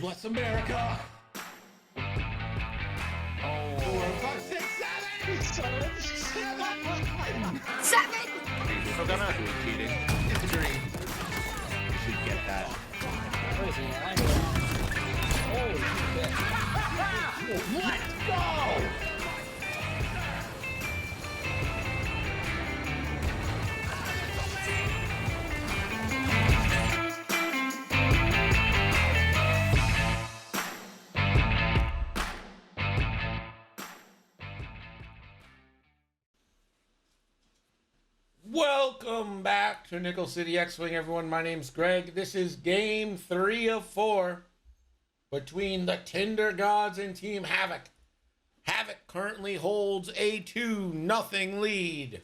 Bless America. Oh. 4, 5, 6, 7. 7! So gonna Cheating. It's a dream. You should get that. What is he? Holy shit. Let's go! Welcome back to Nickel City X-Wing, everyone. My name's Greg. This is game 3 of 4 between the Tinder Gods and Team Havoc. Havoc currently holds a 2-0 lead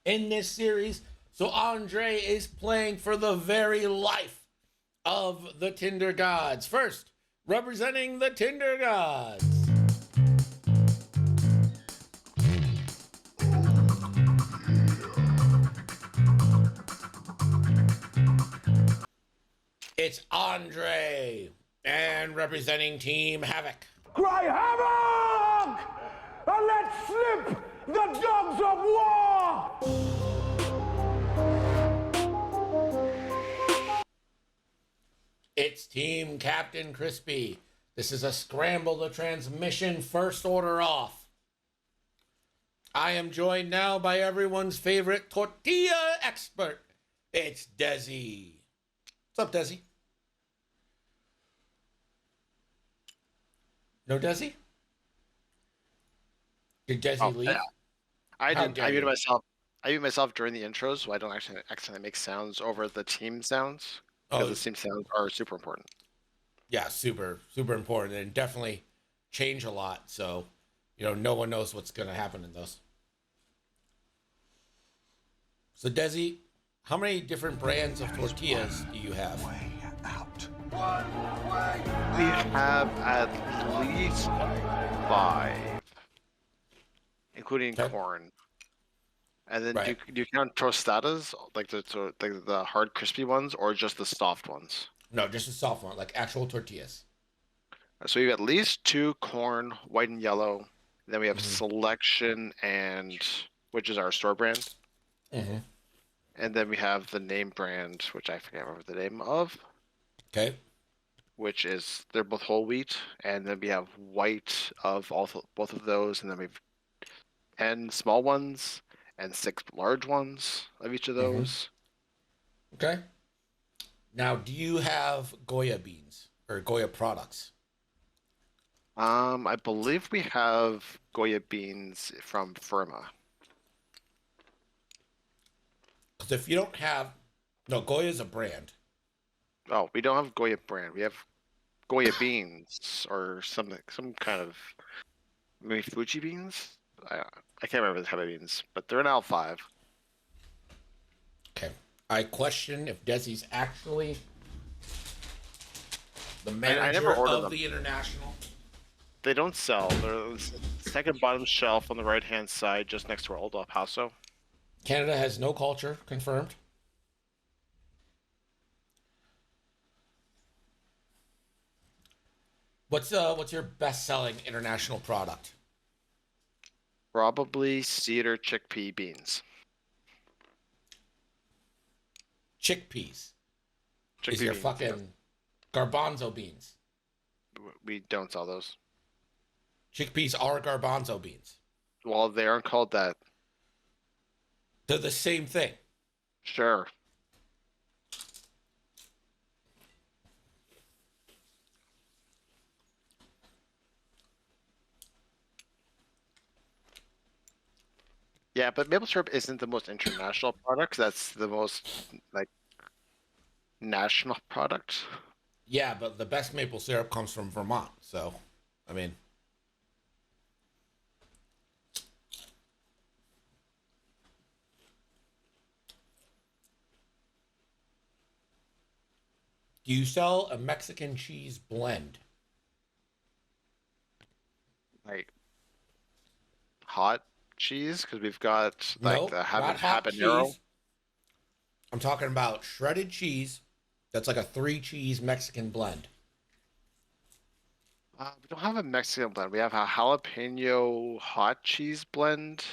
in this series, so Andre is playing for the very life of the Tinder Gods. First, representing the Tinder Gods, it's Andre, and representing Team Havoc, Cry havoc! And let slip the dogs of war! it's Team Captain Chrispy. This is a scramble the transmission first order off. I am joined now by everyone's favorite tortilla expert. It's Desi. What's up, Desi? No Desi? Did Desi leave? yeah. I How didn't. dare I muted you. myself. I muted myself during the intros, so I don't actually accidentally make sounds over the team sounds because Oh, the team sounds are super important. yeah, super, super important, and definitely change a lot. So, no one knows what's going to happen in those. So, Desi, how many different brands of tortillas do you have? We have at least 5, including Okay. corn. And then Right. do you count tostadas, like the hard crispy ones, or just the soft ones? No, just a soft one, like actual tortillas. So we have at least 2 corn, white and yellow. Then we have Mhm. selection which is our store brand. Mm-hmm. And then we have the name brand, which I forget what the name of, Okay. which is they're both whole wheat. And then we have white of both of those, and then we have 10 small ones and 6 large ones of each of Mhm. those. Okay. Now, do you have Goya beans or Goya products? I believe we have Goya beans from Firma. Because if you don't have, no, Goya is a brand. Oh, we don't have Goya brand. We have Goya beans or some kind of maybe Fuji beans. I can't remember the type of beans, but they're in L5. Okay. I question if Desi's actually the I manager never ordered of them. the international. They don't sell. They're the second bottom shelf on the right hand side, just next to our old El Paso. Canada has no culture, confirmed. What's your best-selling international product? Probably cedar chickpea beans. Chickpeas. Chickpea Is your beans, fucking garbanzo beans. we don't sell those. Chickpeas are garbanzo beans. Well, they aren't called that. They're the same thing. Sure. Yeah, but maple syrup isn't the most international product. That's the most like national product. Yeah, but the best maple syrup comes from Vermont. So, I mean, do you sell a Mexican cheese blend? Like hot cheese, because we've got like Nope, the not hot habanero. cheese. I'm talking about shredded cheese. That's like a 3 cheese Mexican blend. We don't have a Mexican blend. We have a jalapeno hot cheese blend.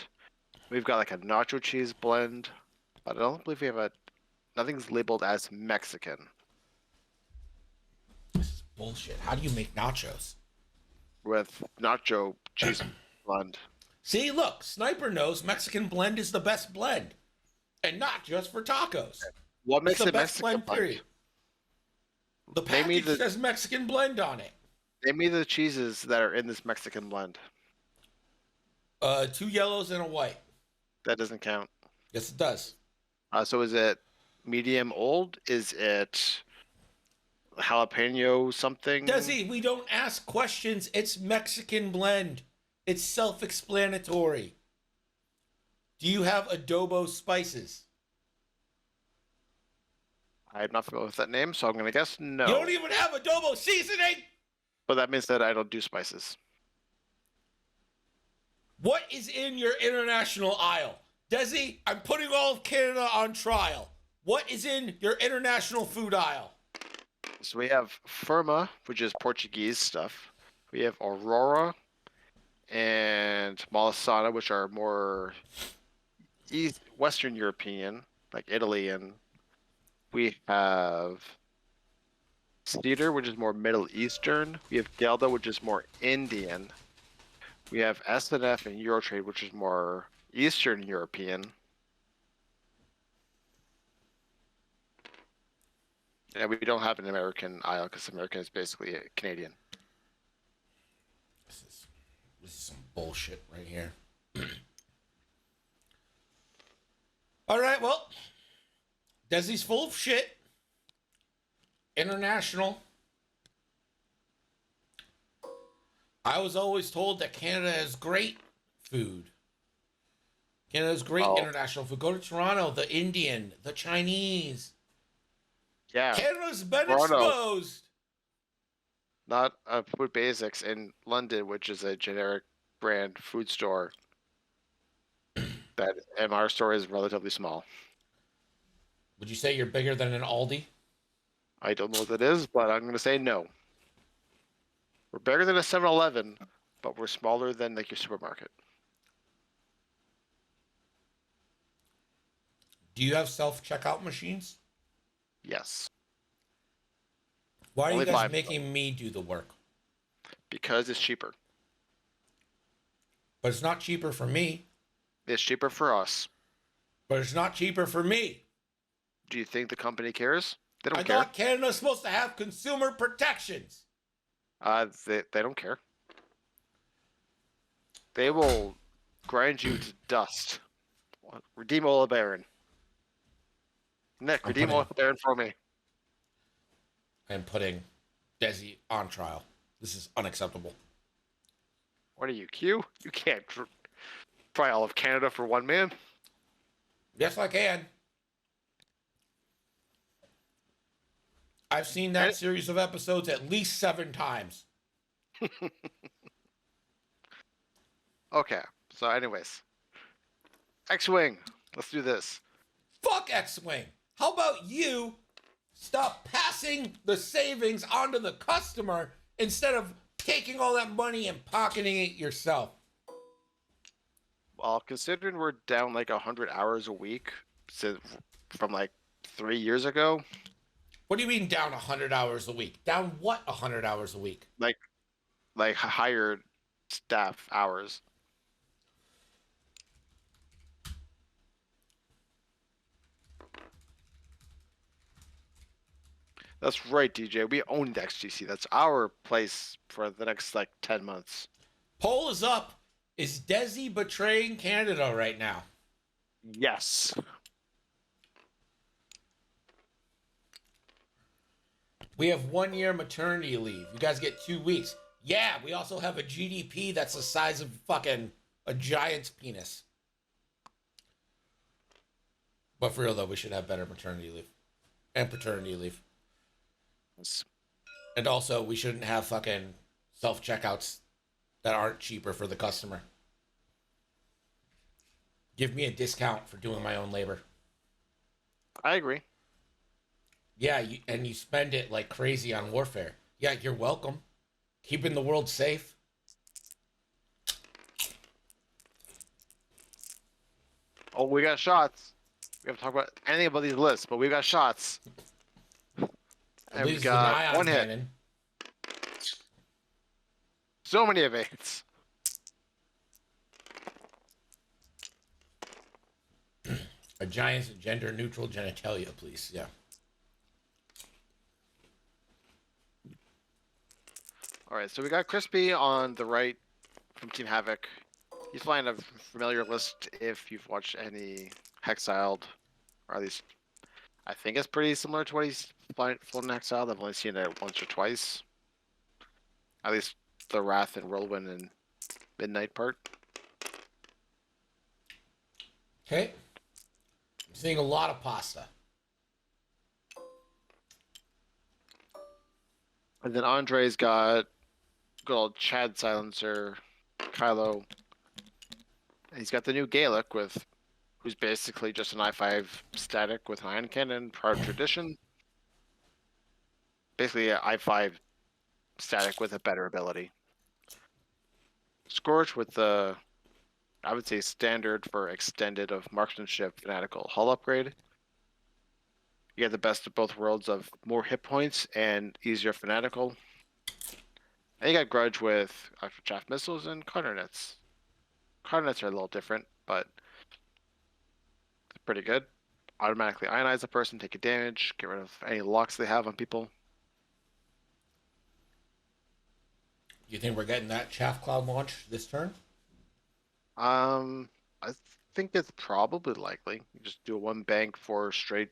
We've got like a nacho cheese blend. But I don't believe we have a. Nothing's labeled as Mexican This is bullshit. How do you make nachos? with nacho cheese blend. See, look, Sniper knows Mexican blend is the best blend. And not just for tacos. What makes It's the it best Mexican blend, period. The Name me package says Mexican blend on it. Name me the cheeses that are in this Mexican blend. 2 yellows and a white. That doesn't count. Yes, it does. So is it medium old? Is it jalapeno something? Desi, we don't ask questions. It's Mexican blend. It's self-explanatory. Do you have adobo spices? I'm not familiar with that name, so I'm going to guess no. You don't even have adobo seasoning? But that means that I don't do spices. What is in your international aisle? Desi, I'm putting all of Canada on trial. What is in your international food aisle? So we have Firma, which is Portuguese stuff. We have Aurora and Malasana, which are more Western European, like Italy. And we have Cedar, which is more Middle Eastern. We have Delta, which is more Indian. We have SNF and Eurotrade, which is more Eastern European. Yeah, we don't have an American aisle because American is basically Canadian. This is some bullshit right here. All right, well, Desi's full of shit. International. I was always told that Canada has great food. Canada has great international food. Go to Toronto, the Indian, the Chinese. Yeah. Canada's been Toronto. exposed. Not Food Basics in London, which is a generic brand food store. And our store is relatively small. Would you say you're bigger than an Aldi? I don't know what that is, but I'm going to say no. We're bigger than a 7-Eleven, but we're smaller than like your supermarket. Do you have self-checkout machines? Yes. Why are Only you guys 5 making me do the work? Because it's cheaper. But it's not cheaper for me. It's cheaper for us. But it's not cheaper for me. Do you think the company cares? They don't I care. thought Canada's supposed to have consumer protections. They don't care. They will grind you to dust. Redeem Ola Baron. Nick, redeem Ola Baron for me. I am putting Desi on trial. This is unacceptable. What are you, Q? You can't try all of Canada for one man. Yes, I can. I've seen that series of episodes at least 7 times. Okay, so anyways. X-Wing, let's do this. Fuck X-Wing. How about you stop passing the savings onto the customer instead of taking all that money and pocketing it yourself? Well, considering we're down like 100 hours a week from like 3 years ago. What do you mean down 100 hours a week? Down what 100 hours a week? Like hired staff hours. That's right, DJ. We own XGC. That's our place for the next like 10 months. Poll is up. Is Desi betraying Canada right now? Yes. We have 1 year maternity leave. You guys get 2 weeks. Yeah, we also have a GDP that's the size of fucking a giant's penis. But for real though, we should have better maternity leave and paternity leave. And also, we shouldn't have fucking self-checkouts that aren't cheaper for the customer. Give me a discount for doing my own labor. I agree. Yeah, and you spend it like crazy on warfare. Yeah, you're welcome. Keeping the world safe. Oh, we got shots. We have to talk about anything about these lists, but we got shots. At And we least it's an got ion one hit. cannon. So many evades. A giant gender-neutral genitalia, please. Yeah. All right, so we got Chrispy on the right from Team Havoc. He's flying a familiar list if you've watched any Hexiled, or at least I think it's pretty similar to what he's flown in Hexiled. I've only seen it once or twice. At least the Wrath and Whirlwind and Midnight part. Okay. I'm seeing a lot of pasta. And then Andre's got good old Chad Silencer, Kylo. And he's got the new Gaelic who's basically just an I5 static with an ion cannon, proud tradition. Basically an I5 static with a better ability. Scorch with the, I would say, standard for extended of marksmanship fanatical hull upgrade. You get the best of both worlds of more hit points and easier fanatical. And you got Grudge with chaff missiles and Cardinets. Cardinets are a little different, but pretty good. Automatically ionize a person, take a damage, get rid of any locks they have on people. Do you think we're getting that chaff cloud launch this turn? I think it's probably likely. You just do a one bank for straight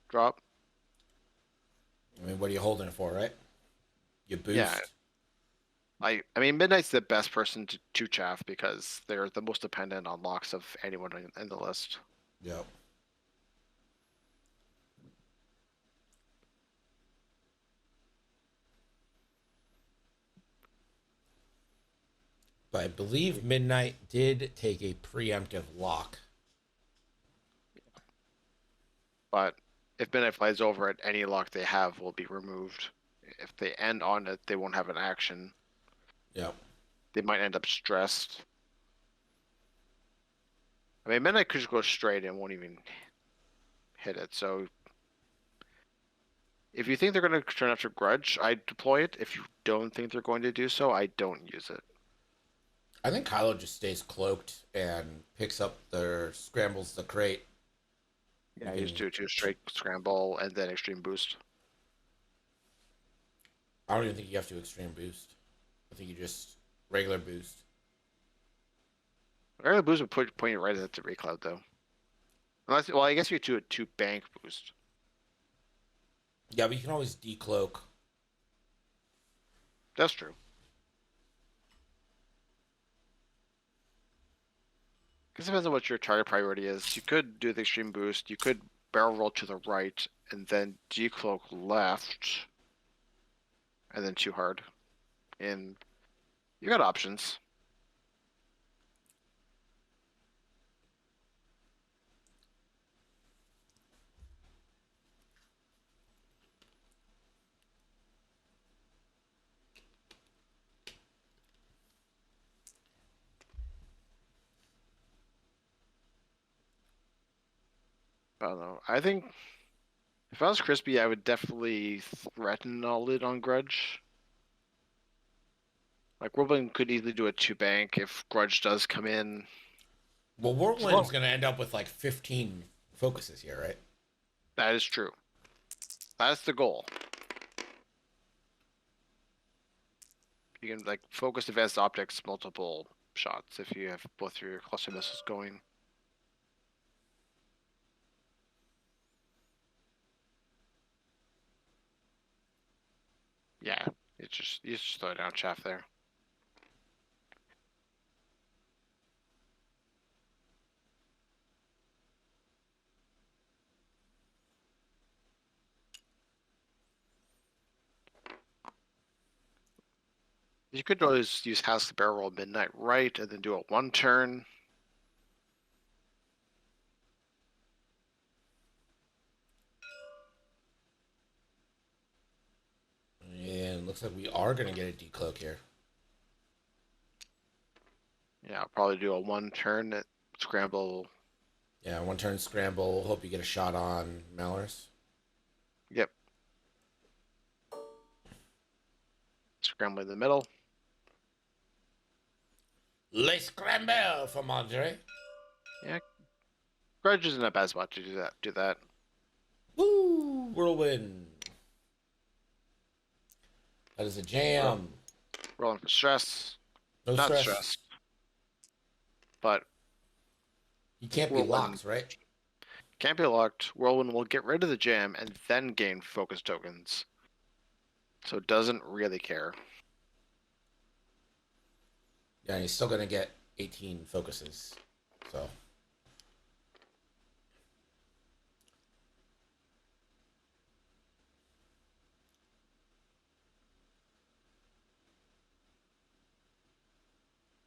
drop. I mean, what are you holding it for, right? You boost. Yeah. I mean, Midnight's the best person to chaff because they're the most dependent on locks of anyone in the list. Yep. But I believe Midnight did take a preemptive lock. But if Midnight flies over it, any lock they have will be removed. If they end on it, they won't have an action. Yep. They might end up stressed. I mean, Midnight could just go straight and won't even hit it. So if you think they're going to turn after Grudge, I deploy it. If you don't think they're going to do so, I don't use it. I think Kylo just stays cloaked and picks up scrambles the crate. Yeah, you just do a straight scramble and then extreme boost. I don't even think you have to extreme boost. I think you just regular boost. Regular boost would point you right at the recloud though. Unless, well, I guess you do a 2 bank boost. Yeah, but you can always decloak. That's true. Because it depends on what your target priority is. You could do the extreme boost. You could barrel roll to the right and then decloak left, and then 2 hard. And you got options. I don't know. I think if I was Chrispy, I would definitely threaten all in on Grudge. Like, Whirlwind could easily do a 2 bank if Grudge does come in. Well, Whirlwind's going to end up with like 15 focuses here, right? That is true. That's the goal. You can, like, focus advanced optics multiple shots if you have both your cluster missiles going. Yeah, you just throw down chaff there. You could always use House the Barrel Roll Midnight right and then do it 1 turn. And looks like we are going to get a decloak here. Yeah, I'll probably do a 1 turn at scramble. Yeah, 1 turn scramble. Hope you get a shot on Malorus. Yep. Scramble in the middle. Le scramble from Andre. Yeah. Grudge isn't a bad spot to do that. Woo! Whirlwind. That is a jam. Rolling for stress. No Not stress. stress. But You can't be Whirlwind. locked, right? Can't be locked. Whirlwind will get rid of the jam and then gain focus tokens. So it doesn't really care. Yeah, and he's still going to get 18 focuses. So.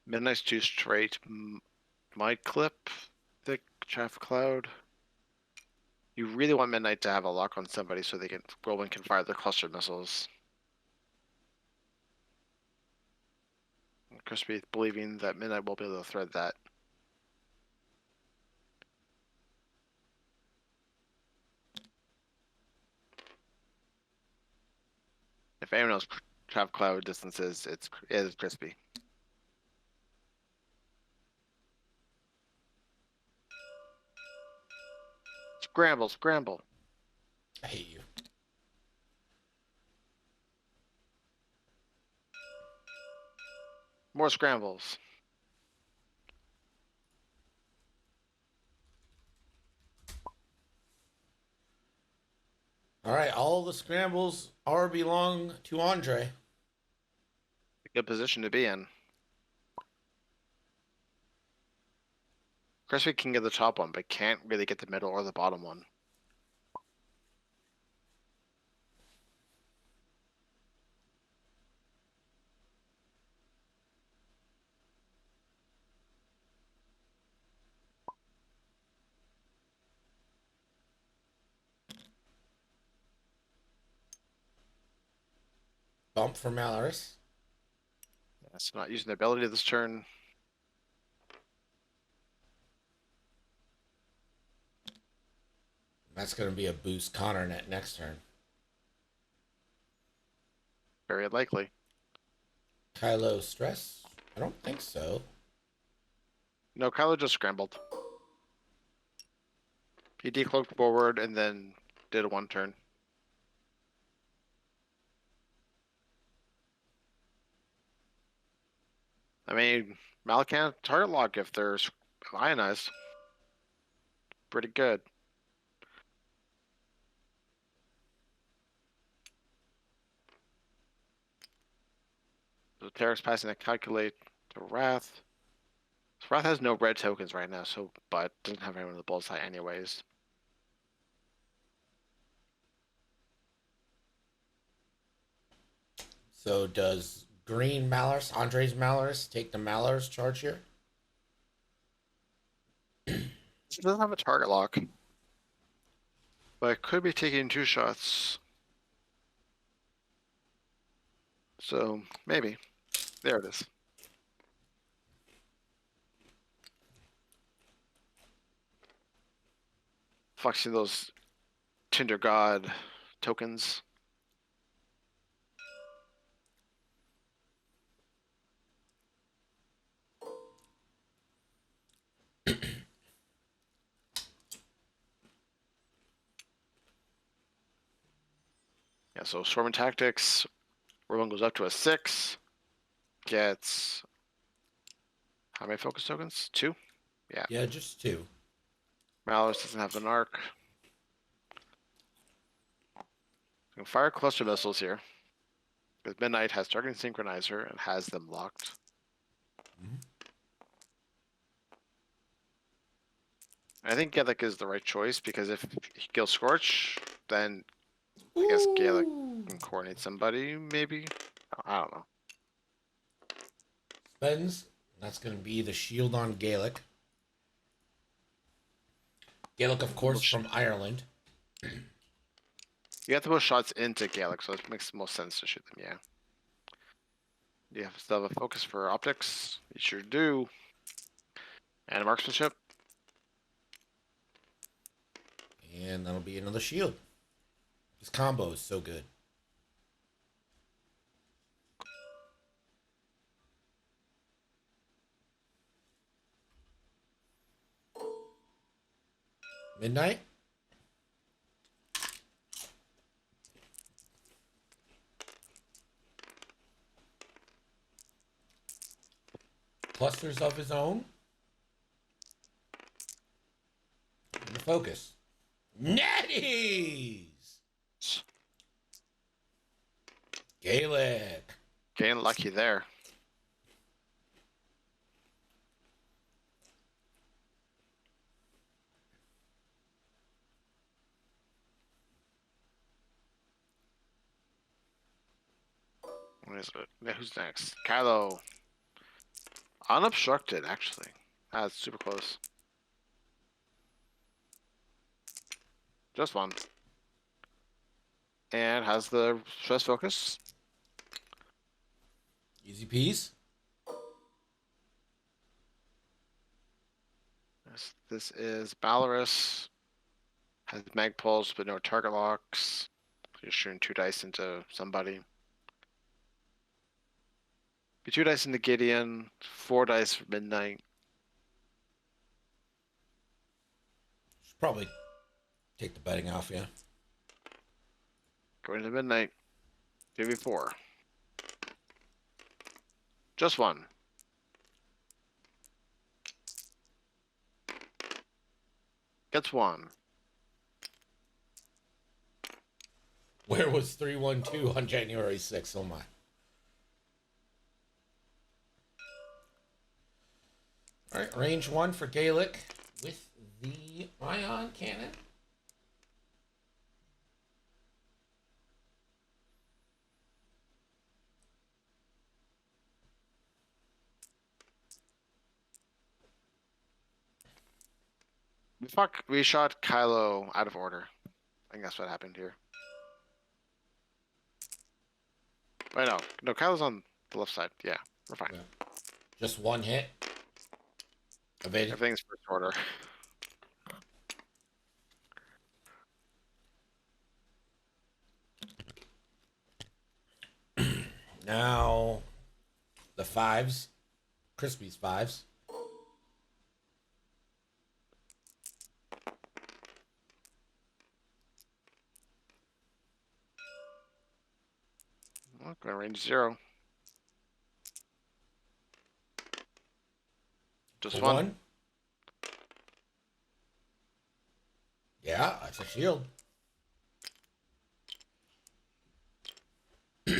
Midnight's too straight. Might clip the traffic cloud. You really want Midnight to have a lock on somebody so Whirlwind can fire the cluster missiles. Chrispy believing that Midnight will be able to thread that. If anyone knows traffic cloud distances, it is Chrispy. Scramble, scramble. I hate you. More scrambles. All right, all the scrambles belong to Andre. A good position to be in. Chrispy can get the top one, but can't really get the middle or the bottom one. Bump for Malorus. That's not using the ability this turn. That's going to be a boost Connor next turn. Very likely. Kylo stress? I don't think so. No, Kylo just scrambled. He decloaked forward and then did a 1 turn. I mean, Mal can't target lock if there's ionized. Pretty good. So Tarek's passing a calculate to Wrath. So Wrath has no red tokens right now, but doesn't have anyone in the bullseye anyways. So does green Malorus, Andre's Malorus, take the Malorus charge here? It doesn't have a target lock. But it could be taking 2 shots. So, maybe. There it is. Flexing those Tinder God tokens. Yeah, so Swarming Tactics, where one goes up to a 6, gets how many focus tokens? 2? Yeah. Yeah, just 2. Malorus doesn't have an arc. So fire cluster missiles here. Because Midnight has targeting synchronizer and has them locked. Mm-hmm. I think Gallic is the right choice because if he kills Scorch, then I guess Gallic can coordinate somebody, maybe. I don't know. Spends. That's going to be the shield on Gaelic. Gaelic, of course, from Ireland. You have to put shots into Gallic, so it makes the most sense to shoot them, yeah. You have still have a focus for optics. You sure do. And marksmanship. And that'll be another shield. This combo is so good. Midnight. Clusters of his own. And the focus. Netties! Gaelic. Getting lucky there. What is it? Yeah, who's next? Kylo. Unobstructed, actually. That's super close. Just one. And has the stress focus. Easy peas. This is Belarus. Has mag pulse but no target locks. You're shooting 2 dice into somebody. Be 2 dice into Gideon, 4 dice for Midnight. Should probably take the betting off, yeah. Going to Midnight. Give me 4. Just one. Gets 1. Where was 312 on January 6th? Oh my. All right, range 1 for Gaelic with the ion cannon. We shot Kylo out of order. I think that's what happened here. Wait, no, Kylo's on the left side. Yeah, we're fine. Yeah. Just one hit. Evaded. Everything's first order. Now, the 5s. Crispy's 5s. Well, going range 0. Just one. Yeah, that's a shield. You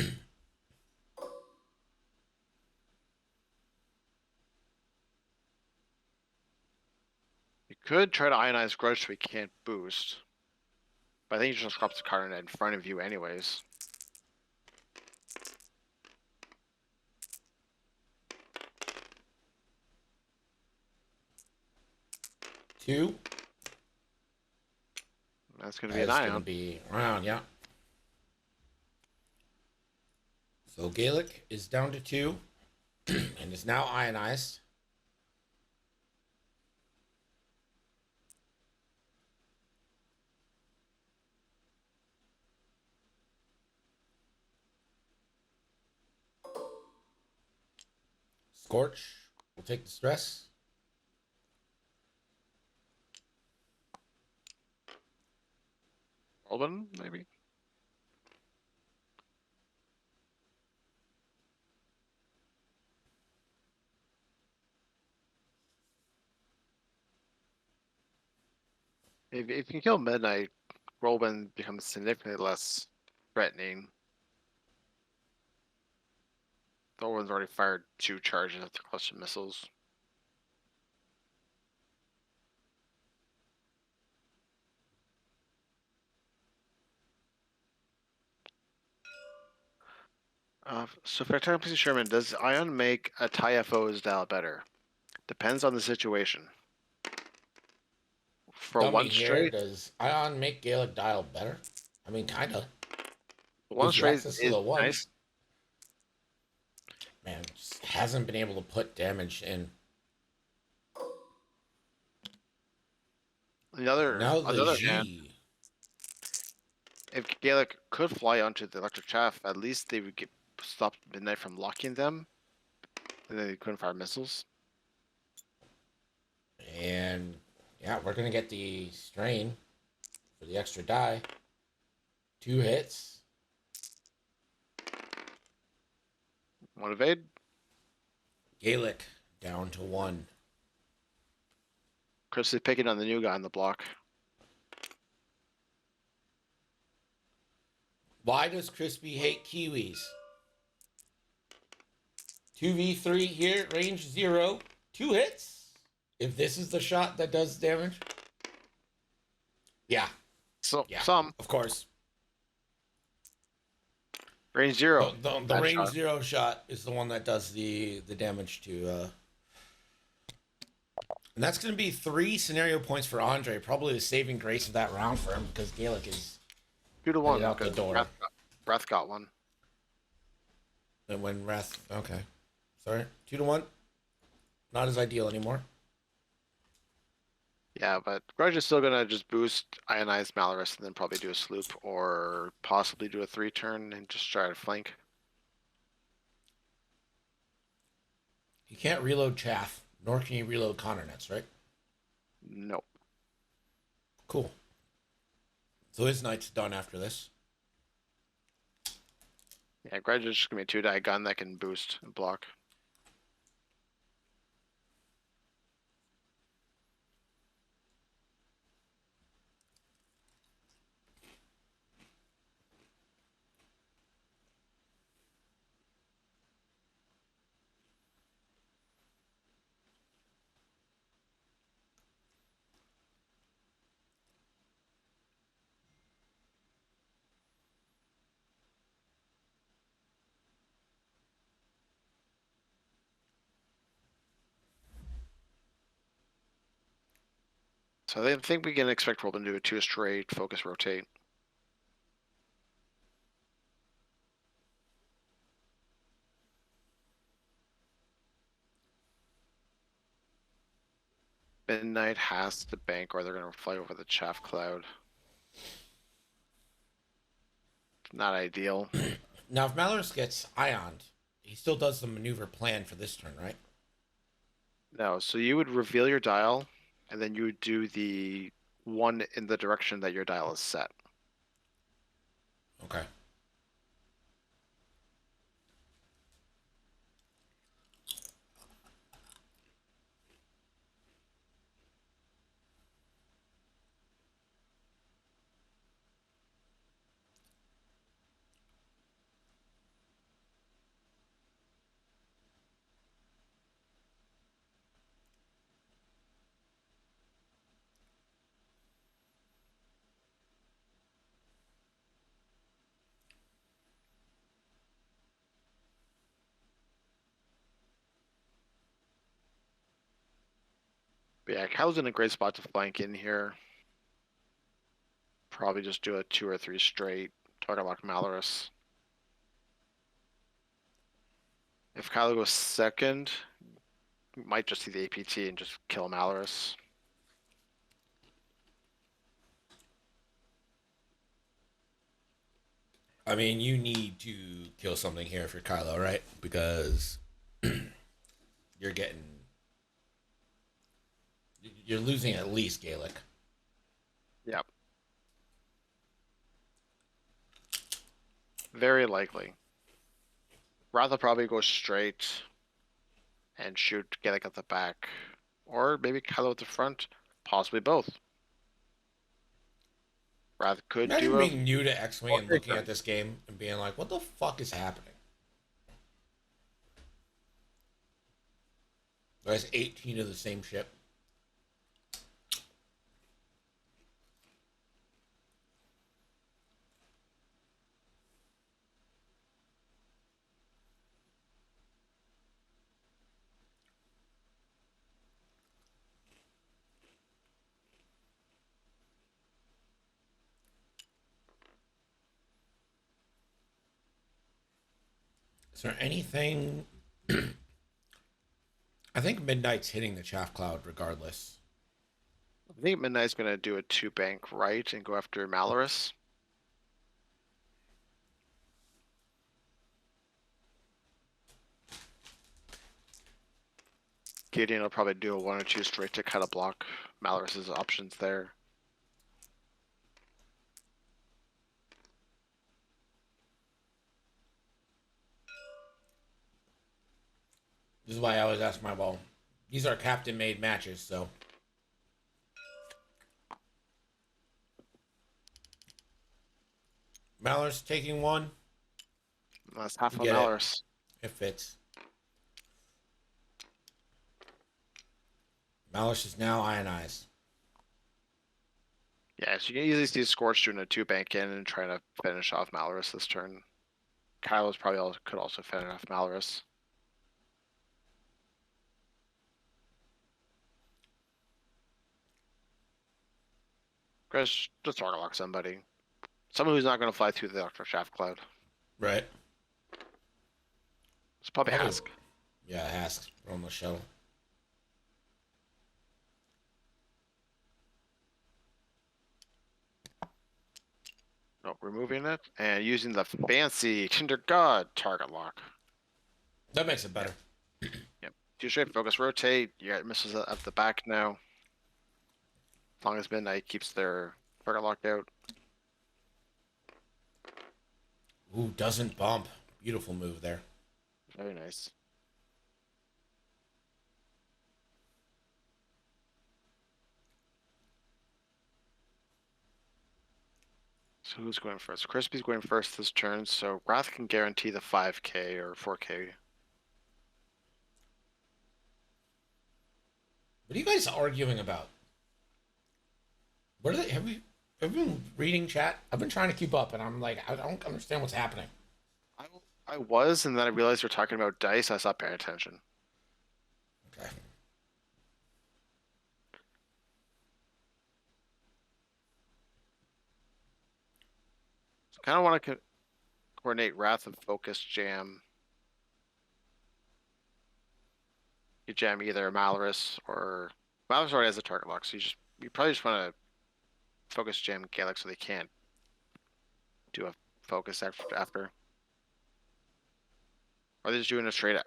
could try to ionize Grudge so we can't boost. But I think you just drop the card in front of you anyways. Two. That's going to be an ion. That's going to be around, yeah. So Gaelic is down to 2 and is now ionized. Scorch will take the stress. Olben, maybe? If you can kill Midnight, Rolben becomes significantly less threatening. Rolben's already fired 2 charges of the cluster missiles. So for Technically Sherman, does Ion make a TIE FO's dial better? Depends on the situation. For Dummy one here, straight, does Ion make Gaelic dial better? I mean, kind of. one straight access to is the ones. nice. Man, just hasn't been able to put damage in. On the other hand, G. if Gaelic could fly onto the electric chaff, at least they would get stop Midnight from locking them, and then they couldn't fire missiles. And yeah, we're gonna get the strain for the extra die. 2 hits. One evade. Gaelic down to 1. Chris is picking on the new guy on the block. Why does Chrispy hate Kiwis? 2v3 here, range 0. 2 hits. If this is the shot that does damage. Yeah. So Yeah. some Of course. range 0. The range shot. 0 shot is the one that does the damage to. And that's going to be 3 scenario points for Andre. Probably the saving grace of that round for him because Gaelic is 2 to 1. out the door. Breath got one. And when Wrath, okay, sorry, 2 to 1. Not as ideal anymore. Yeah, but Grudge is still gonna just boost Ionized Malorus and then probably do a sloop or possibly do a 3-turn and just try to flank. You can't reload Chaff, nor can you reload Connor Nets, right? Nope. Cool. So his night's done after this. Yeah, Grudge is just gonna be a 2-die gun that can boost and block. So I think we can expect Robin to do a 2 straight focus rotate. Midnight has to bank or they're gonna fly over the chaff cloud. Not ideal. Now, if Malorus gets Ioned, he still does the maneuver plan for this turn, right? No, so you would reveal your dial, and then you would do the one in the direction that your dial is set. Okay. But yeah, Cal's in a great spot to flank in here. Probably just do a 2 or 3 straight. Target lock Malorus. If Kylo goes second, you might just see the APT and just kill Malorus. I mean, you need to kill something here for Kylo, right? Because you're losing at least Gaelic. Yep. Very likely. Rather probably go straight and shoot Gaelic at the back. Or maybe Kylo at the front. Possibly both. Wrath could Imagine do a... being new to X-Wing and looking at this game and being like, what the fuck is happening? There's 18 of the same ship. Is there anything I think Midnight's hitting the chaff cloud regardless. I think Midnight's gonna do a 2-bank right and go after Malorus. Gideon will probably do a 1 or 2 straight to cut a block Malorus's options there. This is why I always ask my ball. These are captain-made matches, so. Malorus taking one. That's half of Get it. Malorus. It fits. Malorus is now ionized. Yeah, so you can easily see Scorch doing a 2-bank in and trying to finish off Malorus this turn. Kylo's probably could also finish off Malorus. Chris, just target lock somebody. Someone who's not going to fly through the Doctor Shaft Cloud. Right. It's probably Probably. Ask. Yeah, ask on the shuttle. No, removing it and using the fancy Tinder God target lock. That makes it better. Yep. 2 straight focus rotate. You got missiles at the back now. As long as Midnight keeps their target locked out. Ooh, doesn't bump. Beautiful move there. Very nice. So who's going first? Chrispy's going first this turn, so Wrath can guarantee the 5k or 4k. What are you guys arguing about? What are they? Have you been reading chat? I've been trying to keep up, and I'm like, I don't understand what's happening. I was, and then I realized we're talking about dice. I stopped paying attention. Okay. So kind of want to coordinate Wrath and Focus Jam. You jam either Malorus or Malorus already has a target lock, so you probably just want to Focus Jam Gallic so they can't do a focus after. Or they're just doing a straight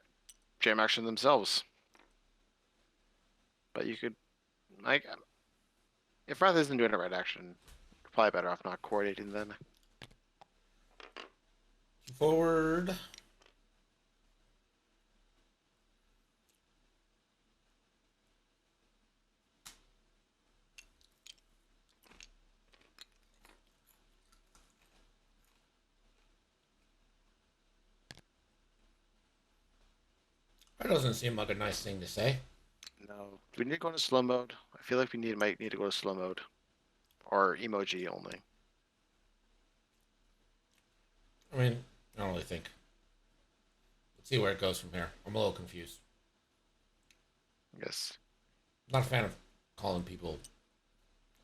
jam action themselves. But you could, like, if Wrath isn't doing a right action, probably better off not coordinating then. Forward. That doesn't seem like a nice thing to say. No. Do we need to go into slow mode? I feel like we might need to go to slow mode. Or emoji only. I mean, I don't really think. Let's see where it goes from here. I'm a little confused. Yes. Not a fan of calling people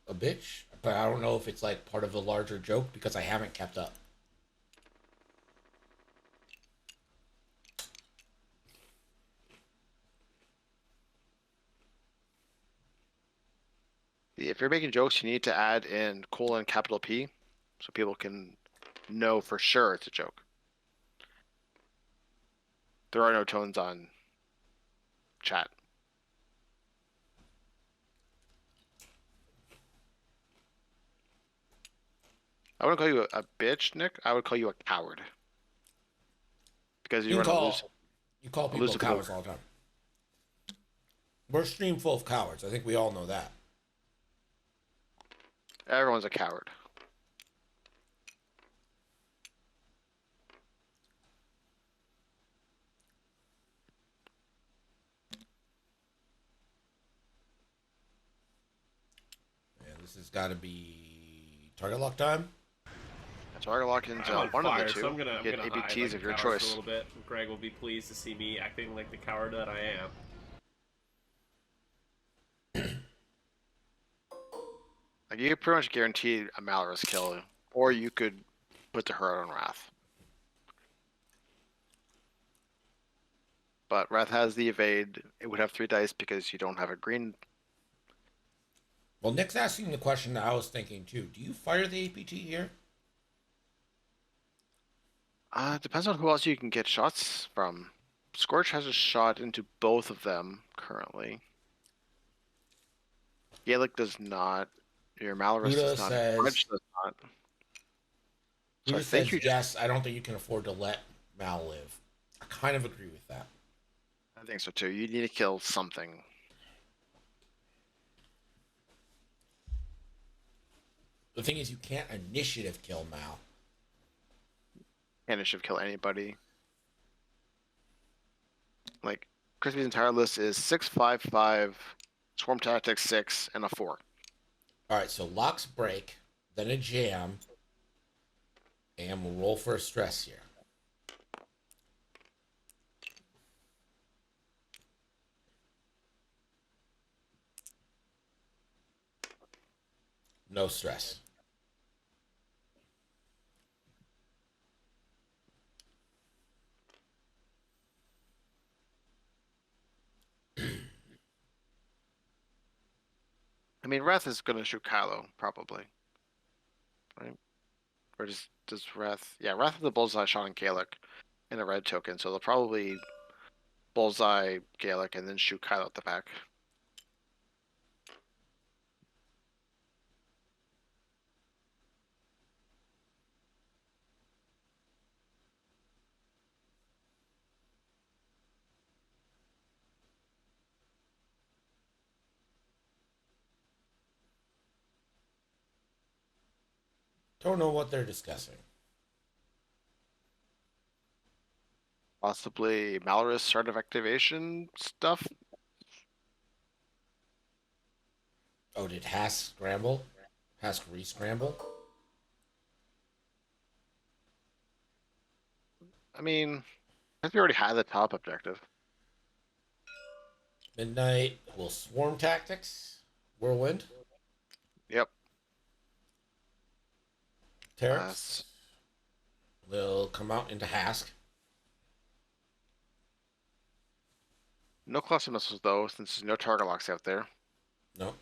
a bitch, but I don't know if it's like part of a larger joke because I haven't kept up. If you're making jokes, you need to add in colon capital P so people can know for sure it's a joke. There are no tones on chat. I wouldn't call you a bitch, Nick. I would call you a coward. Because you call people lose to cowards poker. all the time. We're a stream full of cowards. I think we all know that. Everyone's a coward. Yeah, this has got to be target lock time. Target lock into I'm on one fire, of the two. so I'm gonna Get hide ABTs like of a your coward for a choice. little bit. Greg will be pleased to see me acting like the coward that I am. Like you pretty much guaranteed a Malorus kill, or you could put the Herd on Wrath. but Wrath has the evade. It would have 3 dice because you don't have a green. Well, Nick's asking the question that I was thinking too. Do you fire the APT here? Depends on who else you can get shots from. Scorch has a shot into both of them currently. Gaelic does not. Your Malorus Buddha does not. says. Grudge does not. So Buddha I think says you just. yes. I don't think you can afford to let Mal live. I kind of agree with that. I think so too. You need to kill something. The thing is, you can't initiative kill Mal. And it should kill anybody. Like Crispy's entire list is 6-5-5, Swarm Tactics 6, and a 4. All right, so locks break, then a jam, and we'll roll for a stress here. No stress. I mean, Wrath is going to shoot Kylo, probably. Right? Or does Wrath... Yeah, Wrath has the bullseye shot on Gaelic and a red token, so they'll probably bullseye Gaelic and then shoot Kylo at the back. Don't know what they're discussing. Possibly Malorus start of activation stuff. Oh, did Hask scramble? Hask re-scramble? I mean, I think we already had the top objective. Midnight will swarm tactics. Whirlwind. Yep. Terex will come out into Hask. No cluster missiles though, since there's no target locks out there. No.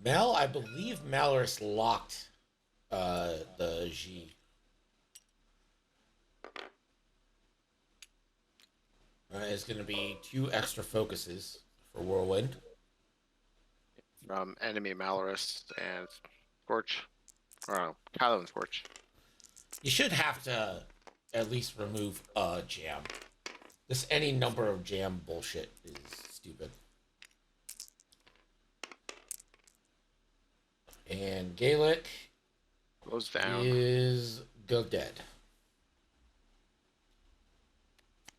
Mel, I believe Malorus locked the G. It's going to be 2 extra focuses for Whirlwind. From enemy Malorus and Scorch. Or no, Kylo and Scorch. You should have to at least remove a jam. Just any number of jam bullshit is stupid. And Gaelic Goes down. is go dead.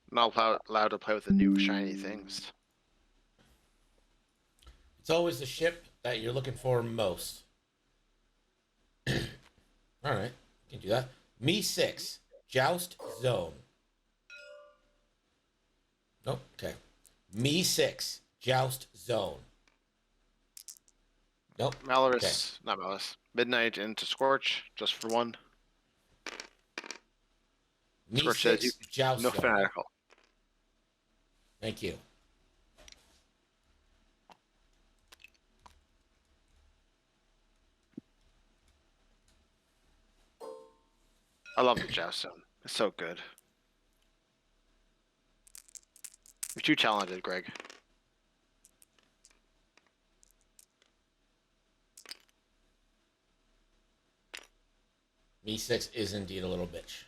Not allowed to play with the new shiny things. It's always the ship that you're looking for most. All right, you can do that. Me 6, Joust Zone. Nope, okay. Me 6, Joust Zone. Nope. Malorus, Okay. not Malorus. Midnight into Scorch, just for 1. Me Scorch 6, says you Joust no Zone. fanatical. Thank you. I love the Joust Zone. It's so good. You're too talented, Greg. Me 6 is indeed a little bitch.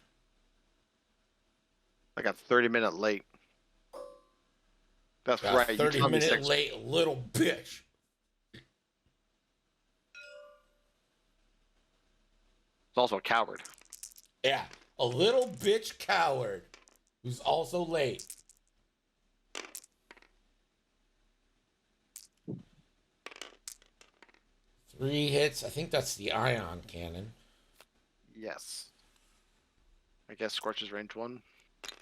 I got 30-minute late. That's Got right. You 30 tell me minute 6. late little bitch. It's also a coward. Yeah, a little bitch coward who's also late. Three hits. I think that's the ion cannon. Yes. I guess Scorch is range 1.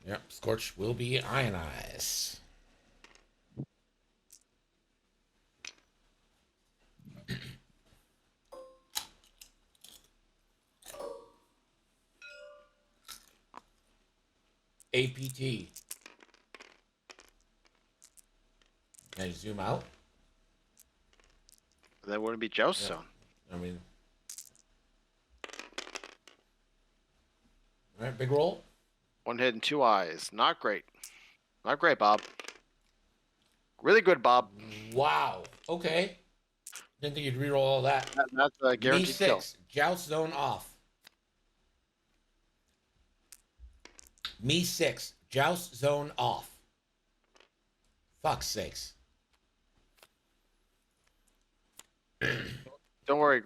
Yep, Scorch will be ionized. APT. Can I zoom out? That wouldn't be Joust Yeah. Zone. I mean, all right, big roll. 1 hit and 2 eyes. Not great. Not great, Bob. Really good, Bob. Wow. Okay. Didn't think you'd reroll all that. That's a Me guaranteed kill. 6. Joust zone off. Me 6. Joust zone off. Fuck's sakes. Don't worry,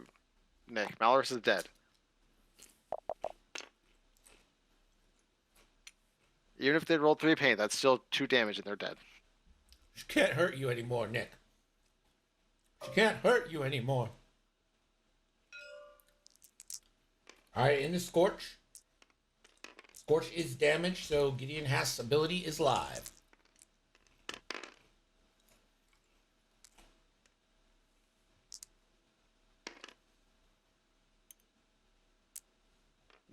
Nick. Malorus is dead. Even if they rolled 3 pain, that's still 2 damage and they're dead. She can't hurt you anymore, Nick. She can't hurt you anymore. Alright, in the Scorch. Scorch is damaged, so Gideon Hast's ability is live.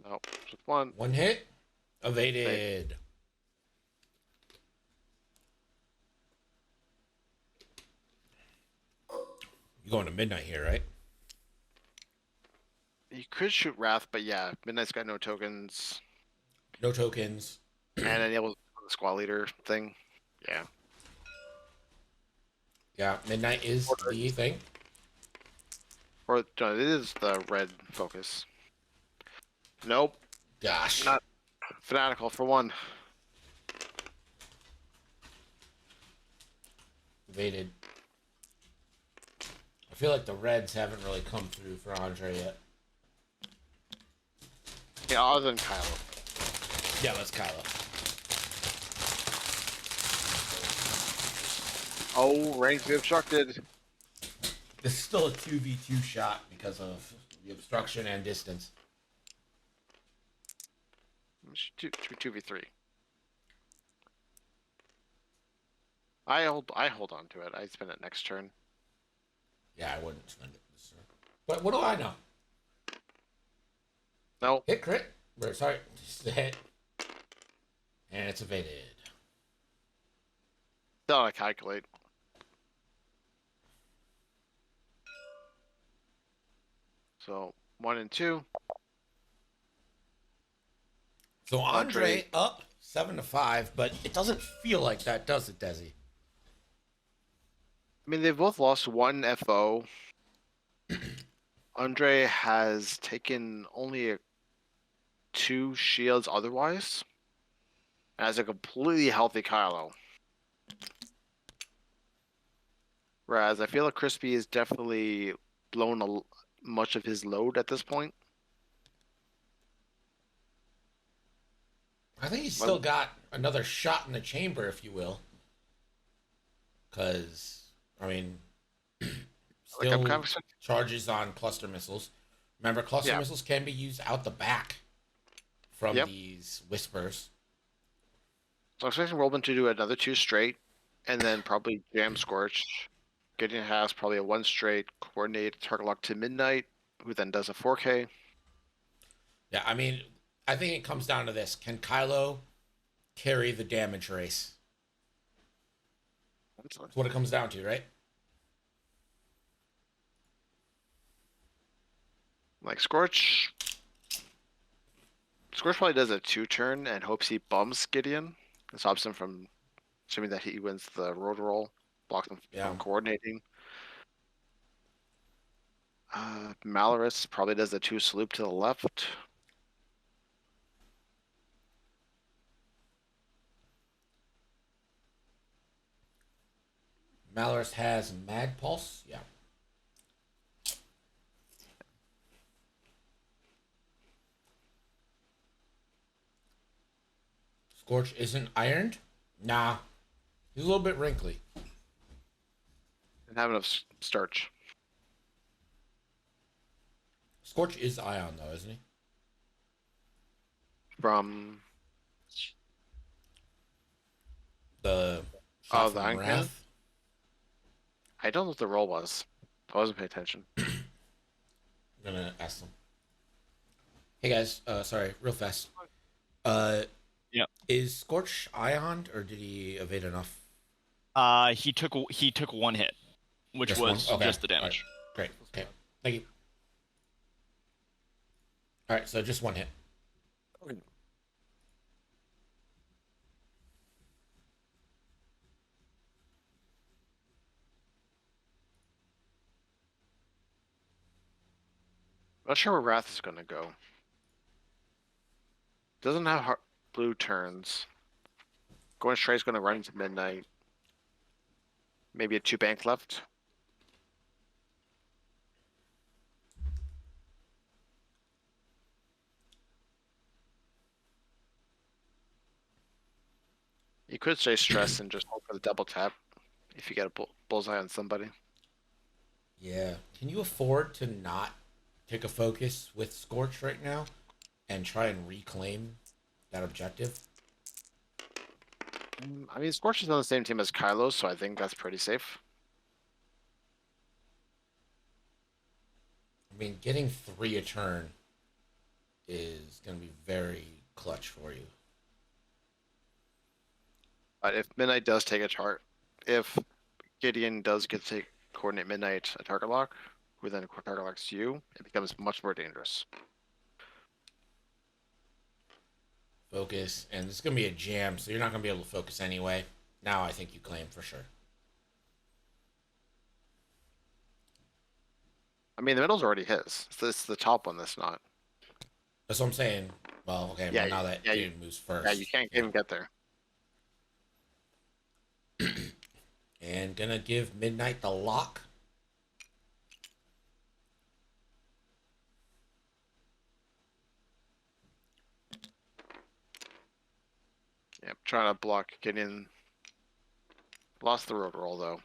Nope, just 1. 1 hit. Evaded. You're going to midnight here, right? You could shoot Wrath, but yeah, Midnight's got no tokens. No tokens. And enables the squad leader thing. Yeah. Yeah, midnight is the thing. Or no, it is the red focus. Nope. Gosh. Not fanatical for 1. Evaded. I feel like the Reds haven't really come through for Andre yet. Yeah, other than Kylo. Yeah, that's Kylo. Oh, range be obstructed. This is still a 2v2 shot because of the obstruction and distance. 2v3. I hold on to it. I spend it next turn. Yeah, I wouldn't spend it this turn. But what do I know? Nope. Hit crit. Or, sorry, just a hit. And it's evaded. Still I calculate. So 1 and 2. So Andre up 7-5, but it doesn't feel like that, does it, Desi? I mean, they've both lost 1 FO. Andre has taken only 2 shields otherwise. As a completely healthy Kylo. Whereas I feel like Chrispy is definitely blown much of his load at this point. I think he's still got another shot in the chamber, if you will. Because, I mean, still Like I'm charges on cluster missiles. Remember, cluster missiles can be used out the back from these whispers. So I'm expecting Rollman to do another 2 straight, and then probably Jam Scorch. Gideon has probably a 1 straight, coordinate, target lock to Midnight, who then does a 4K. Yeah, I mean, I think it comes down to this. Can Kylo carry the damage race? That's what it comes down to, right? Like Scorch probably does a 2-turn and hopes he bumps Gideon. It stops him from assuming that he wins the road roll, blocks him from coordinating. Malorus probably does the 2 sloop to the left. Malorus has Mad Pulse. Yeah. Scorch isn't ironed? Nah. He's a little bit wrinkly. And have enough starch. Scorch is Ion, though, isn't he? From the shot from the Wrath. I don't know what the roll was. I wasn't paying attention. I'm gonna ask them. Hey guys, sorry, real fast. Is Scorch Ion, or did he evade enough? He took one hit, which Just was one? Okay. just the All right. damage. Great. Okay. Thank you. All right, so just one hit. Not sure where Wrath is gonna go. Doesn't have blue turns. Going straight is gonna run into midnight. Maybe a 2 bank left. You could stay stressed and just hope for the double tap if you get a bullseye on somebody. Yeah. Can you afford to not take a focus with Scorch right now and try and reclaim that objective? I mean, Scorch is on the same team as Kylo, so I think that's pretty safe. I mean, getting 3 a turn is going to be very clutch for you. But if Midnight does take a target, if Gideon does get to coordinate Midnight a target lock, who then target locks you, it becomes much more dangerous. Focus, and this is going to be a jam, so you're not going to be able to focus anyway. Now I think you claim for sure. I mean, the middle's already his. It's the top one that's not. That's what I'm saying. Well, okay, Yeah, well, now that yeah, dude moves first. Yeah, you can't even get there. And gonna give Midnight the lock. Yeah, trying to block Gideon. Lost the road roll though.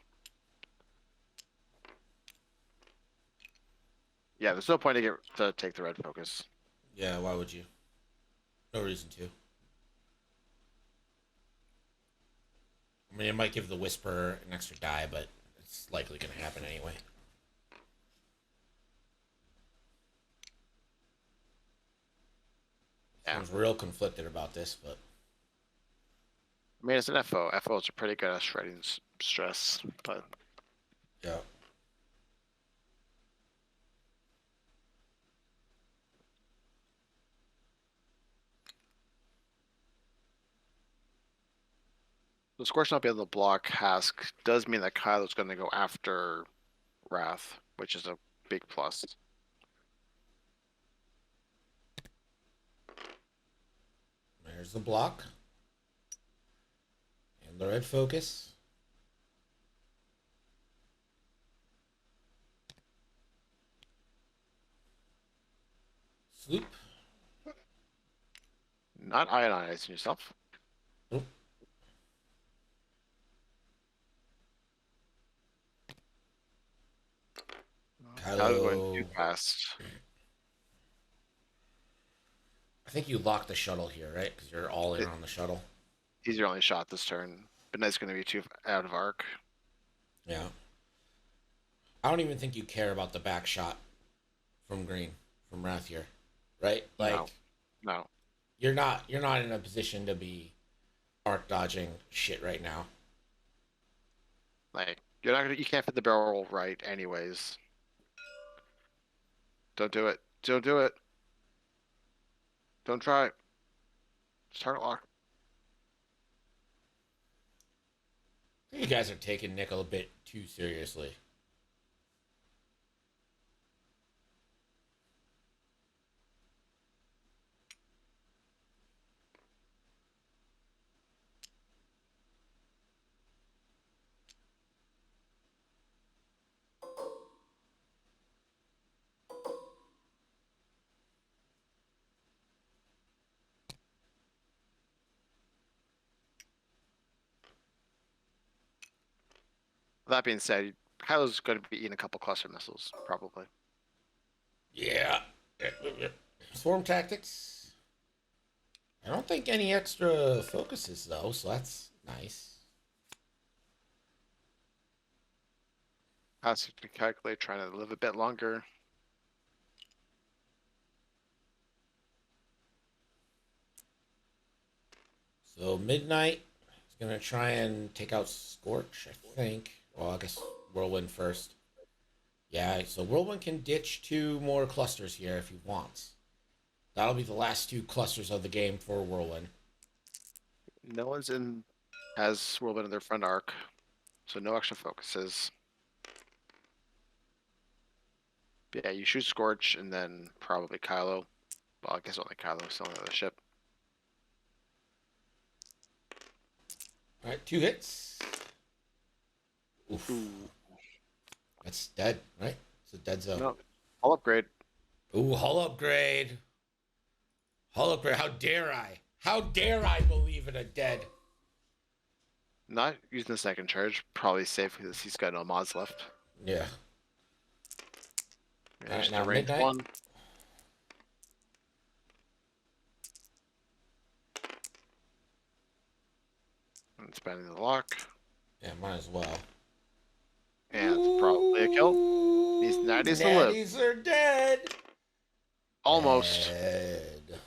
Yeah, there's no point to take the red focus. Yeah, why would you? No reason to. I mean, it might give the Whisperer an extra die, but it's likely going to happen anyway. Yeah. Seems real conflicted about this, but I mean, it's an FO. FOs are pretty good at shredding stress, but yeah. the Scorch not being able to block Hask does mean that Kylo's going to go after Wrath, which is a big plus. There's the block. And the red focus. Sloop. Not ionizing yourself. Nope. Kylo going too fast. I think you lock the shuttle here, right? Because you're all in on the shuttle. He's your only shot this turn. Midnight's going to be too out of arc. Yeah. I don't even think you care about the back shot from Green, from Wrath here, right? Like, No. you're not in a position to be arc dodging shit right now. Like, you can't fit the barrel roll right anyways. Don't do it. Don't do it. Don't try. Just target lock. I think you guys are taking Nickel a bit too seriously. That being said, Kylo's going to be eating a couple cluster missiles, probably. Yeah. Swarm tactics. I don't think any extra focuses though, so that's nice. Has to calculate, trying to live a bit longer. So Midnight is gonna try and take out Scorch, I think. Well, I guess Whirlwind first. Yeah, so Whirlwind can ditch 2 more clusters here if he wants. That'll be the last 2 clusters of the game for Whirlwind. No one's in has Whirlwind in their front arc, so no extra focuses. But yeah, you shoot Scorch and then probably Kylo. Well, I guess only Kylo still on the other ship. All right, 2 hits. Oof. Ooh, That's dead, right? It's a dead zone. no, I'll upgrade. Ooh, hull upgrade. Hull upgrade. How dare I? How dare I believe in a dead? Not using the second charge. Probably safe because he's got no mods left. Yeah. Yeah, Alright, just now a range Midnight. 1. And spending the lock. Yeah, might as well. And it's probably a kill. These natties to live. Natties are dead. Almost. Dead.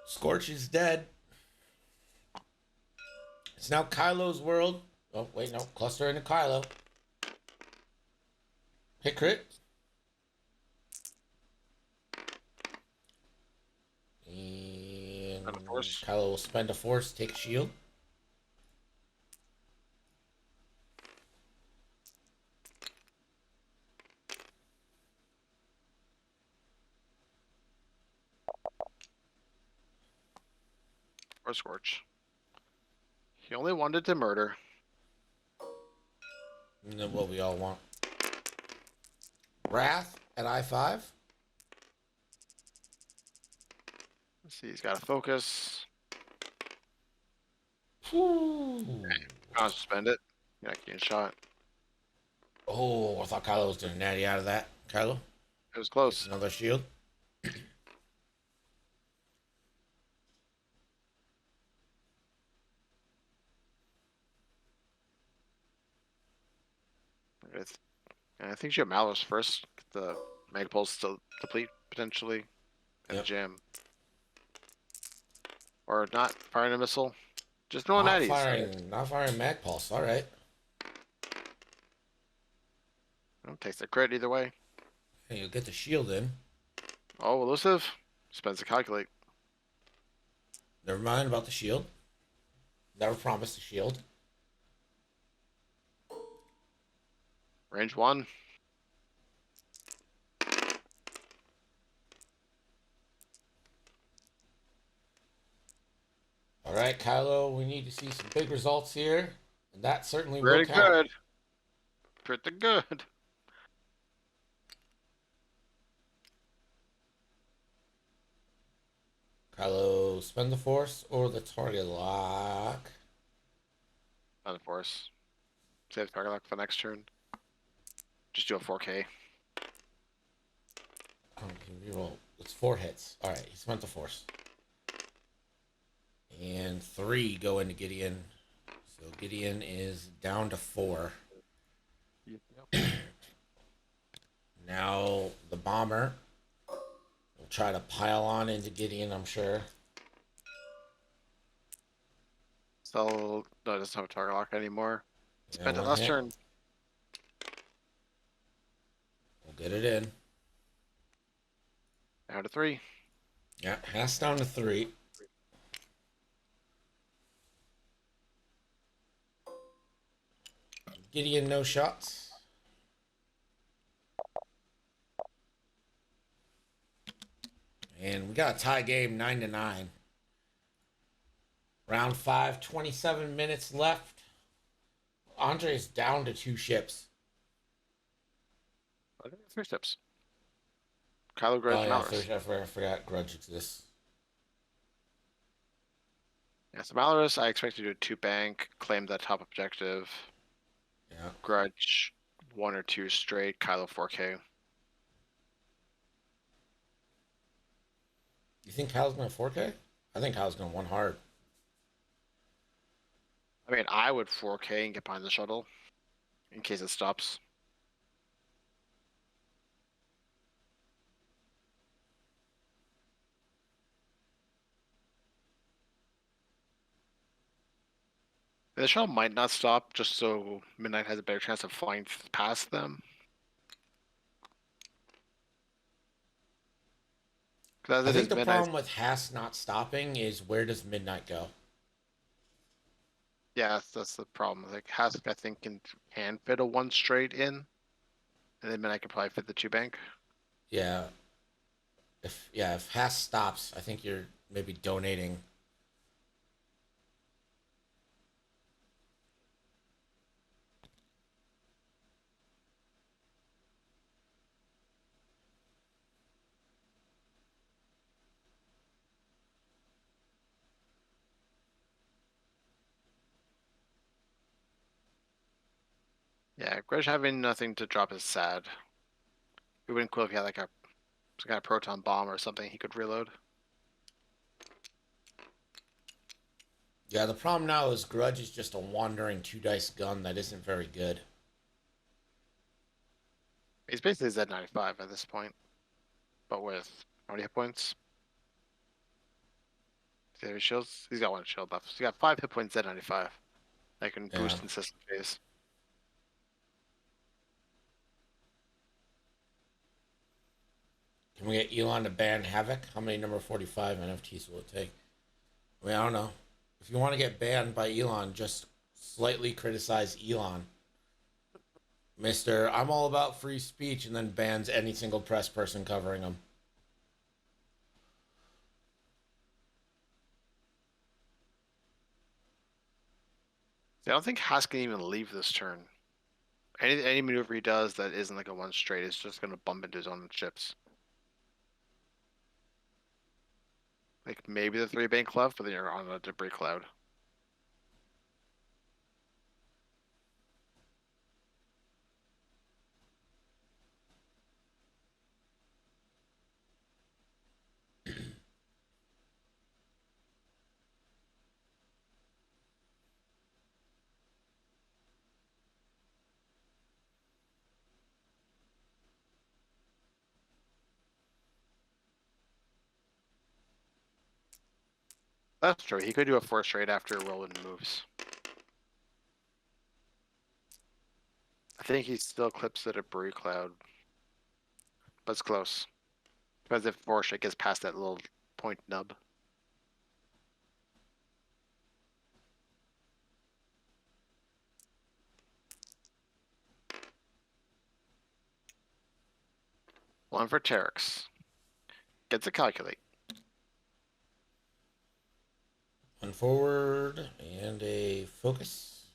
Scorch is dead. It's now Kylo's world. Oh, wait, no. Cluster into Kylo. Hit crit. And Spend a force. Kylo will spend a force, take a shield. Or Scorch. He only wanted to murder. And then what we all want. Wrath at I5. Let's see, he's got to focus. Ooh. Can't spend it. You're not getting shot. Oh, I thought Kylo was doing natty out of that. Kylo, It was close. another shield. I think you have Malus first. Get the Mega Pulse still deplete potentially. And Yep. jam. Or not firing a missile. Just no Not natties. not firing Mag Pulse. All right. Takes the crit either way. Hey, you'll get the shield in. Oh, elusive. Spends to calculate. Never mind about the shield. Never promised a shield. Range 1. All right, Kylo, we need to see some big results here. And that certainly will Pretty count. good. Pretty good. Kylo, spend the force or the target lock. On the force. Save target lock for the next turn. Just do a 4K. Oh, can reroll. It's 4 hits. All right, he spent the force. And 3 go into Gideon. So Gideon is down to 4. Now the bomber will try to pile on into Gideon, I'm sure. So, no, it doesn't have a target lock anymore. Yeah, Spent it one last hit. turn. We'll get it in. Down to 3. Yeah, Hass down to 3. Gideon, no shots. And we got a tie game 9-9. Round 5, 27 minutes left. Andre's down to 2 ships. I think 3 steps. Kylo Grudge Oh, yeah, Malorus. I forgot Grudge exists. Yeah, so Malorus, I expect to do a 2 bank, claim the top objective. Yeah. Grudge 1 or 2 straight, Kylo 4K. You think Kyle's going to 4K? I think Kyle's going 1 hard. I mean, I would 4K and get behind the shuttle in case it stops. The shell might not stop, just so Midnight has a better chance of flying past them. Because I as it think is, the Midnight. problem with Haas not stopping is where does Midnight go? Yeah, that's the problem. Like Hask, I think can fit a one straight in, and then Midnight can probably fit the two bank. Yeah. If Haas stops, I think you're maybe donating. Yeah, Grudge having nothing to drop is sad. It wouldn't cool if he had like some kind of proton bomb or something he could reload. Yeah, the problem now is Grudge is just a wandering two dice gun that isn't very good. He's basically Z95 at this point, but with how many hit points? Does he have any shields? He's got one shield left. So he's got 5 hit points Z95. That can Yeah. boost in system phase. Can we get Elon to ban Havoc? How many number 45 NFTs will it take? I mean, I don't know. If you want to get banned by Elon, just slightly criticize Elon. Mr. I'm all about free speech, and then bans any single press person covering him. See, I don't think Haas can even leave this turn. Any maneuver he does that isn't like a one straight is just gonna bump into his own chips. Like maybe the 3 bank left, but then you're on a debris cloud. That's true. He could do a 4 straight after Whirlwind moves. I think he still clips the debris cloud, but it's close. Because if 4 straight gets past that little point nub. One for Terex. Gets a calculate. One forward and a focus.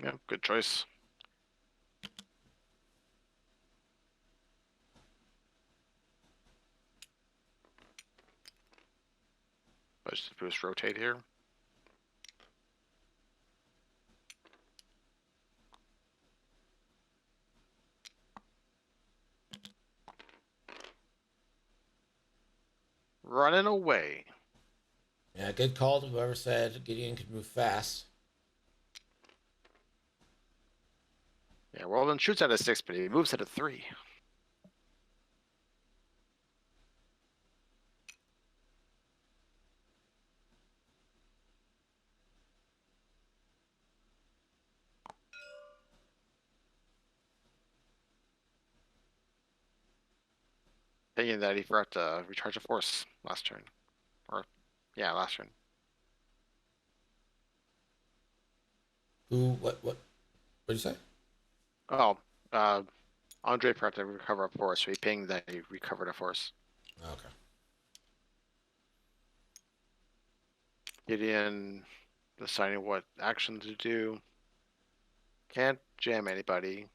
Yeah, good choice. Let's just boost rotate here. Running away. Yeah, good call to whoever said Gideon could move fast. Yeah, Whirlwind shoots at a 6, but he moves at a 3. Thinking that he forgot to recharge a force last turn. Or, yeah, last turn. Who? What did you say? Oh, Andre forgot to recover a force, so he pinged that he recovered a force. Okay. Gideon deciding what action to do. Can't jam anybody.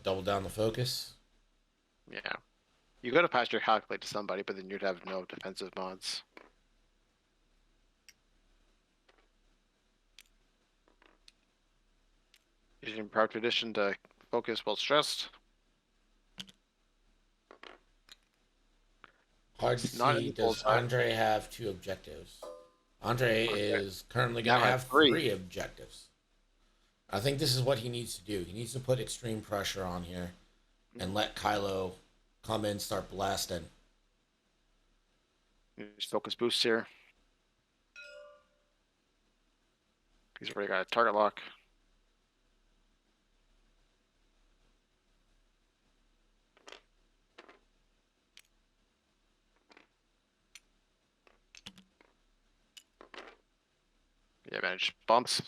Double down the focus. Yeah. You could have passed your calculate to somebody, but then you'd have no defensive mods. Using proud tradition to focus while stressed. Hard to Not in see. the Does bullseye. Andre have 2 objectives? Andre is currently going Now to have have 3. 3 objectives. I think this is what he needs to do. He needs to put extreme pressure on here and let Kylo come in, start blasting. Just focus boost here. He's already got a target lock. Yeah, manage bumps.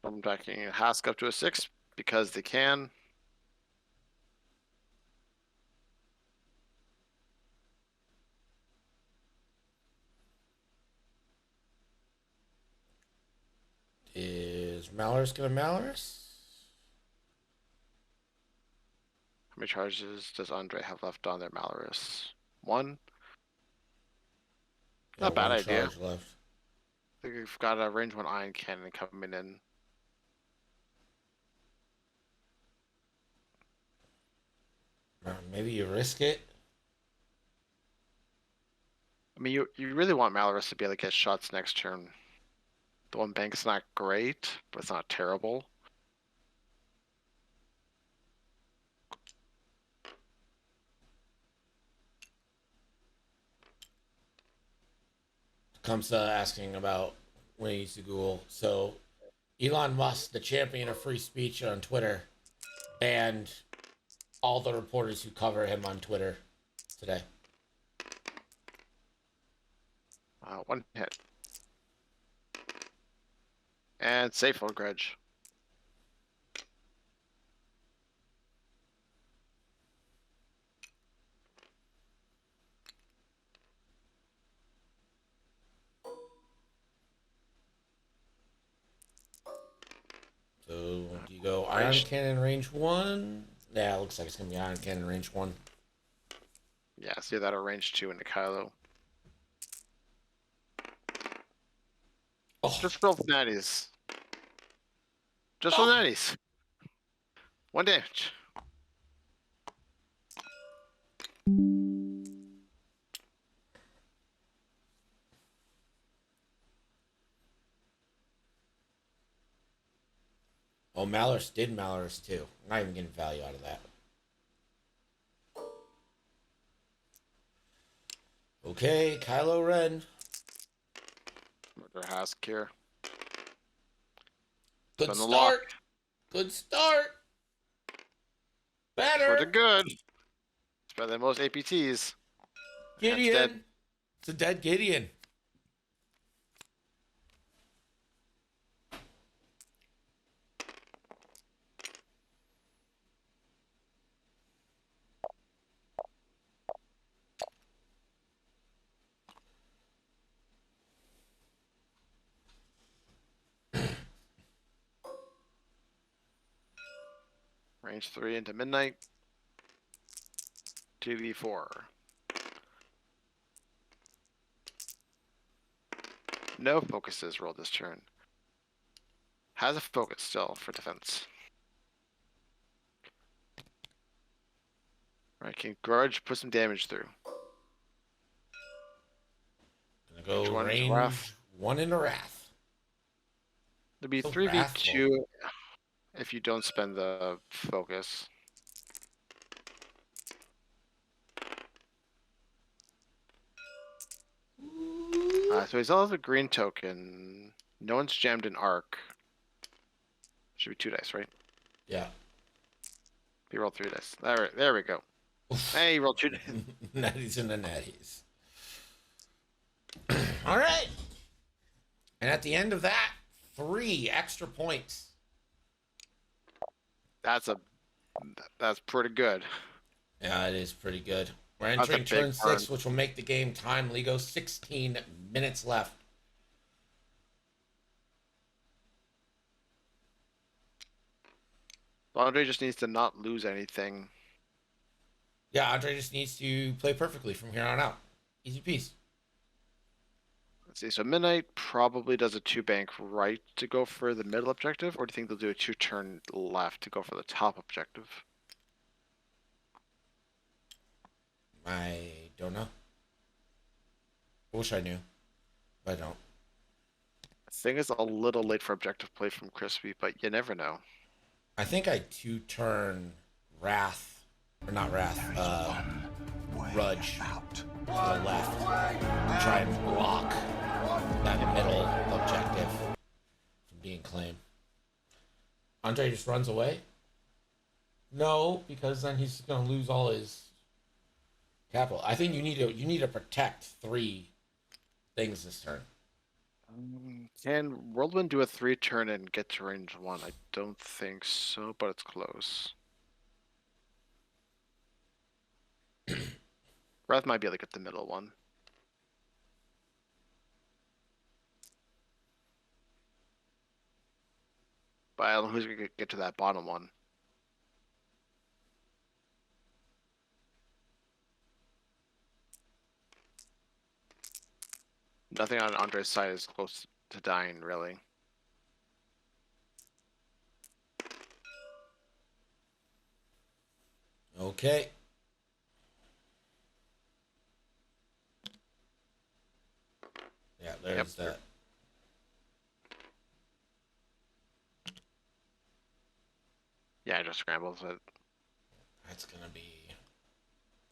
I'm backing Hask up to a 6 because they can. Is Malorus gonna Malorus? How many charges does Andre have left on their Malorus? 1. Yeah, Not a bad one idea. charge left. I think we've got a range 1 iron cannon coming in. Maybe you risk it. I mean, you really want Malorus to be able to get shots next turn. The 1 bank's not great, but it's not terrible. Comes asking about when he used to Google. So, Elon Musk, the champion of free speech on Twitter, banned all the reporters who cover him on Twitter today. 1 hit. And safe for Grudge. So, do you go Iron Cannon range 1? Yeah, it looks like it's going to be Iron Cannon range 1. Yeah, see that at range 2 into Kylo. Oh, Just roll natties. Just roll natties. 1 damage. oh, Malorus did Malorus too. I'm not even getting value out of that. Okay, Kylo Ren. Murder Hask here. Good Done the start. lock. Good start. Pretty Better. good. It's better than most APTs. Gideon. dead. It's a dead Gideon. Range 3 into midnight. 2v4. No focuses rolled this turn. Has a focus still for defense. Right, can Grudge put some damage through? Gonna go Which one is range Wrath? 1 into Wrath. It'll be So 3v2 if you don't spend the focus. So he's all of a green token. No one's jammed an arc. Should be 2 dice, right? Yeah. He rolled 3 dice. There we go. Hey, he rolled 2 dice. Natties and the natties. All right. And at the end of that, 3 extra points. That's pretty good. Yeah, it is pretty good. We're That's a entering turn big 6, turn. which will make the game timely. Go 16 minutes left. Andre just needs to not lose anything. Yeah, Andre just needs to play perfectly from here on out. Easy peasy. Let's see. So Midnight probably does a 2 bank right to go for the middle objective, or do you think they'll do a 2 turn left to go for the top objective? I don't know. I wish I knew, but I don't. I think it's a little late for objective play from Chrispy, but you never know. I think I two-turn Wrath, or not Wrath, Rudge to the left. Try and block that middle objective from being claimed. Andre just runs away? No, because then he's going to lose all his capital. I think you need to protect 3 things this turn. Can Whirlwind do a 3-turn and get to range 1? I don't think so, but it's close. Wrath might be able to get the middle one. But I don't know who's going to get to that bottom one. Nothing on Andre's side is close to dying, really. Okay. Yeah, there's that. Yeah, I just scrambled it. That's going to be...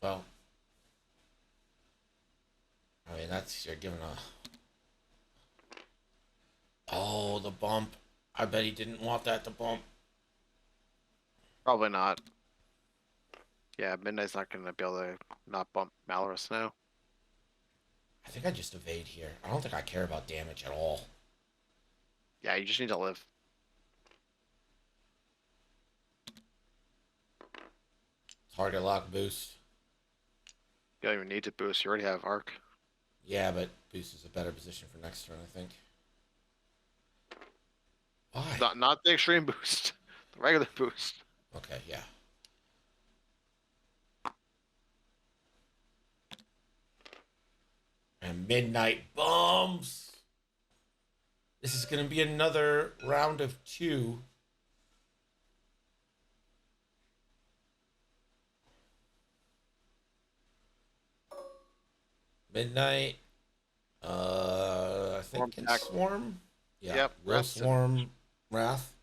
Well... I mean, that's... You're giving a... Oh, the bump. I bet he didn't want that to bump. Probably not. Yeah, Midnight's not going to be able to not bump Malorus now. I think I just evade here. I don't think I care about damage at all. Yeah, you just need to live. Target lock boost. You don't even need to boost. You already have Arc. Yeah, but boost is a better position for next turn, I think. Why? Not the extreme boost. The regular boost. Okay, yeah. And Midnight bombs. This is going to be another round of 2. Midnight. I think Swarm it's Swarm. Yeah. Yep, Will Wrath's Swarm Wrath.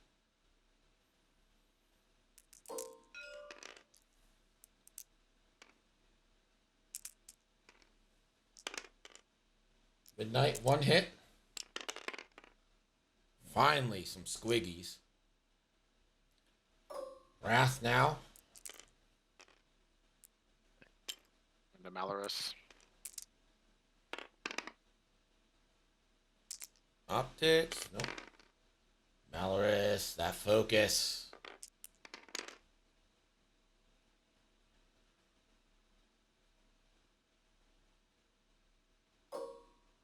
Midnight, 1 hit. Finally, some squiggies. Wrath now. And the Malorus. Optics. Nope. Malorus, that focus.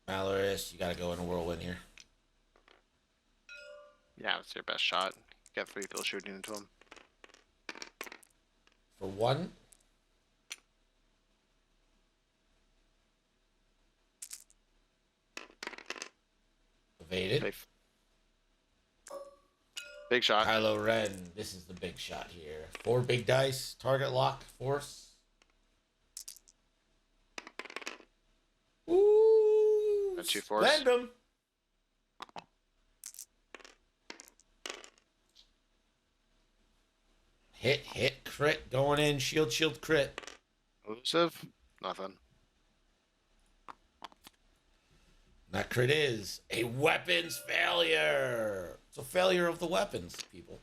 Malorus, you gotta go in a whirlwind here. Yeah, it's your best shot. You got 3 people shooting into him. For 1. Evaded. Safe. Big shot. Kylo Ren, this is the big shot here. 4 big dice, target lock, force. Ooh, Got 2 force. spend 'em. Hit, crit, going in, shield, crit. Elusive? Nothing. That crit is a weapons failure. It's a failure of the weapons, people.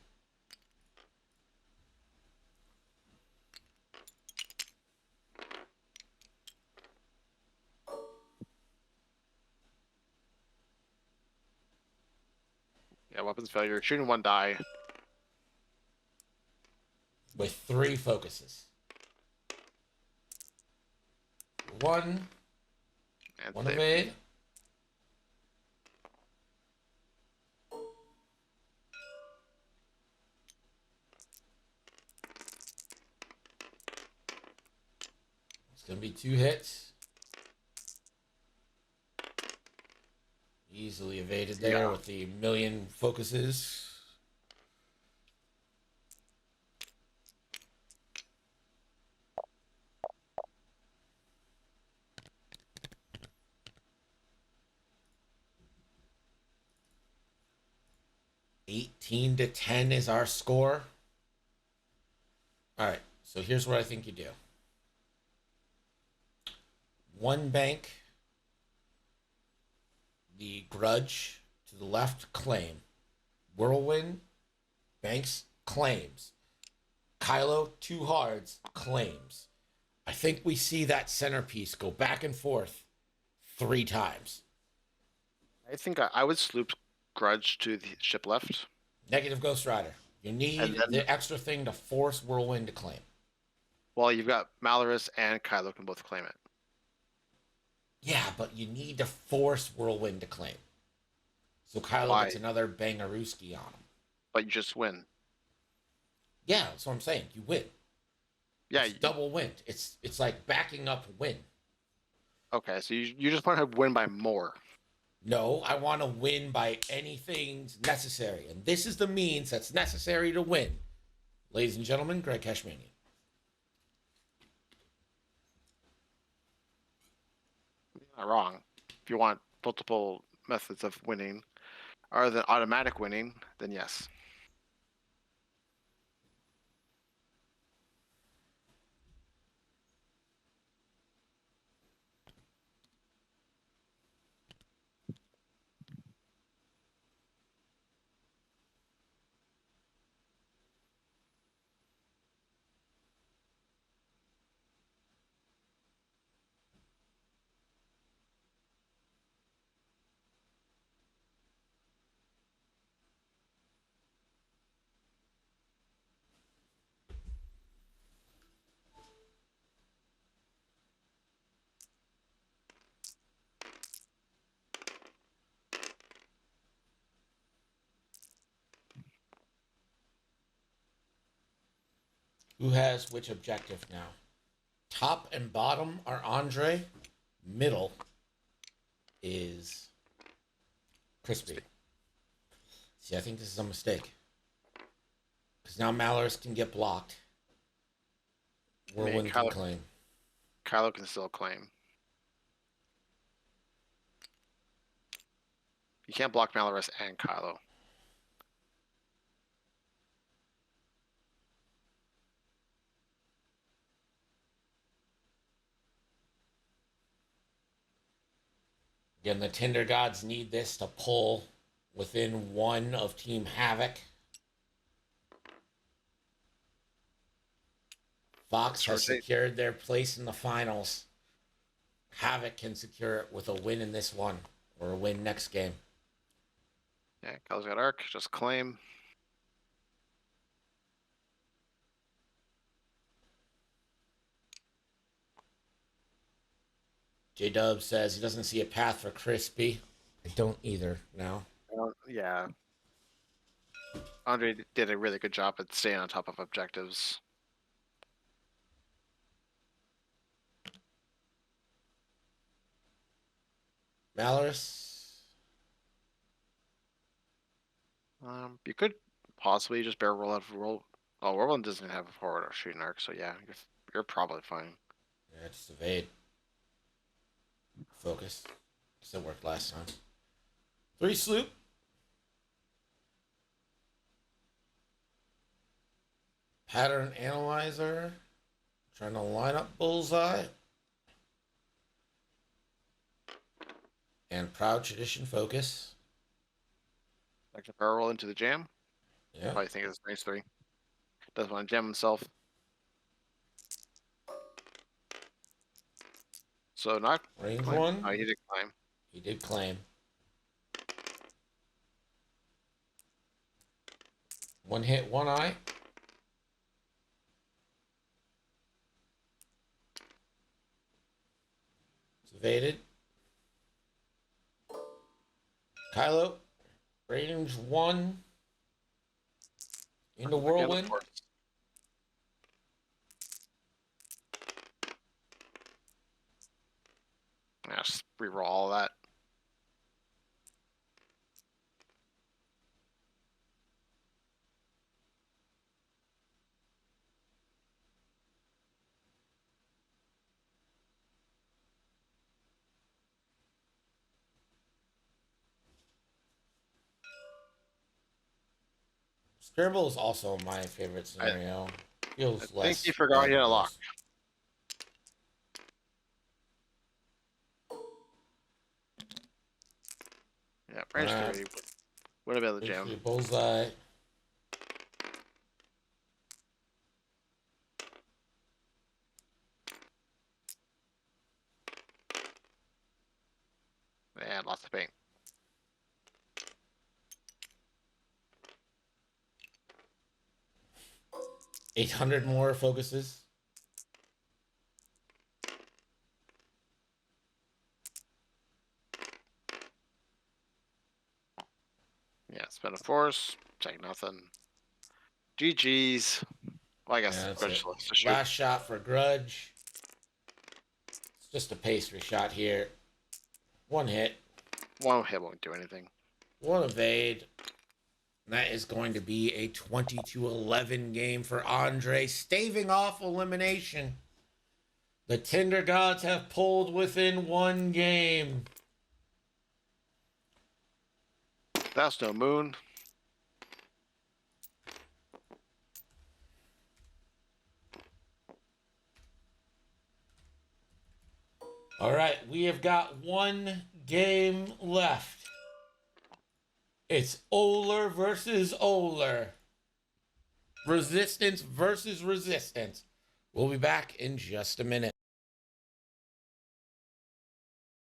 Yeah, weapons failure. Shooting 1 die. With 3 focuses. 1 And 1 save. evade. It's gonna be 2 hits. Easily evaded there Yeah. with the million focuses. 18-10 is our score. All right, so here's what I think you do. One bank, the grudge to the left, claim. Whirlwind, banks, claims. Kylo, two hards, claims. I think we see that centerpiece go back and forth 3 times. I think I would sloop Grudge to the ship left. Negative Ghost Rider. You need And then- the extra thing to force Whirlwind to claim. Well, you've got Malorus and Kylo can both claim it. Yeah, but you need to force Whirlwind to claim. So Kylo Why? gets another Bangarooski on him. But you just win. Yeah, that's what I'm saying. You win. Yeah. It's double win. It's like backing up win. Okay, so you just want to win by more. No, I want to win by anything necessary. And this is the means that's necessary to win. Ladies and gentlemen, Greg Cashmanian. You're not wrong. If you want multiple methods of winning, other than automatic winning, then yes. Who has which objective now? Top and bottom are Andre. Middle is Chrispy. See, I think this is a mistake. Because now Malorus can get blocked. Whirlwind can Kylo- claim. Kylo can still claim. You can't block Malorus and Kylo. Again, the Tinder Gods need this to pull within 1 of Team Havoc. Fox has secured their place in the finals. Havoc can secure it with a win in this one or a win next game. Yeah, Kylo's got Arc. Just claim. J-Dub says he doesn't see a path for Crispy. I don't either now. Yeah. Andre did a really good job at staying on top of objectives. Malorus. You could possibly just barrel roll out of roll. Oh, Whirlwind doesn't have a forward or shooting arc, so yeah, you're probably fine. Yeah, just evade. Focus. Still worked last time. 3 sloop. Pattern analyzer. Trying to line up bullseye. And proud tradition focus. Like to barrel roll into the jam. Yeah. Probably think it's nice 3. Doesn't want to jam himself. So not Range climb. 1. Oh, he did climb. He did claim. 1 hit, 1 eye. It's evaded. Kylo, range 1 into Whirlwind. Yeah, just reroll all that. Scribble is also my favorite scenario. Feels I less. think you forgot you had a lock. Yeah, range Alright. 30 would have been the jam. Basically, bullseye. And lots of paint. $800 more focuses. Yeah, spend a force, take nothing. GG's. Well, I guess Yeah, that's Grudge it. still has to shoot. Last shot for Grudge. It's just a pastry shot here. One hit, One hit won't do anything. one evade. And that is going to be a 20-11 game for Andre, staving off elimination. The Tinder Gods have pulled within one game. That's no moon. All right, we have got one game left. It's Oler versus Oler. Resistance versus Resistance. We'll be back in just a minute.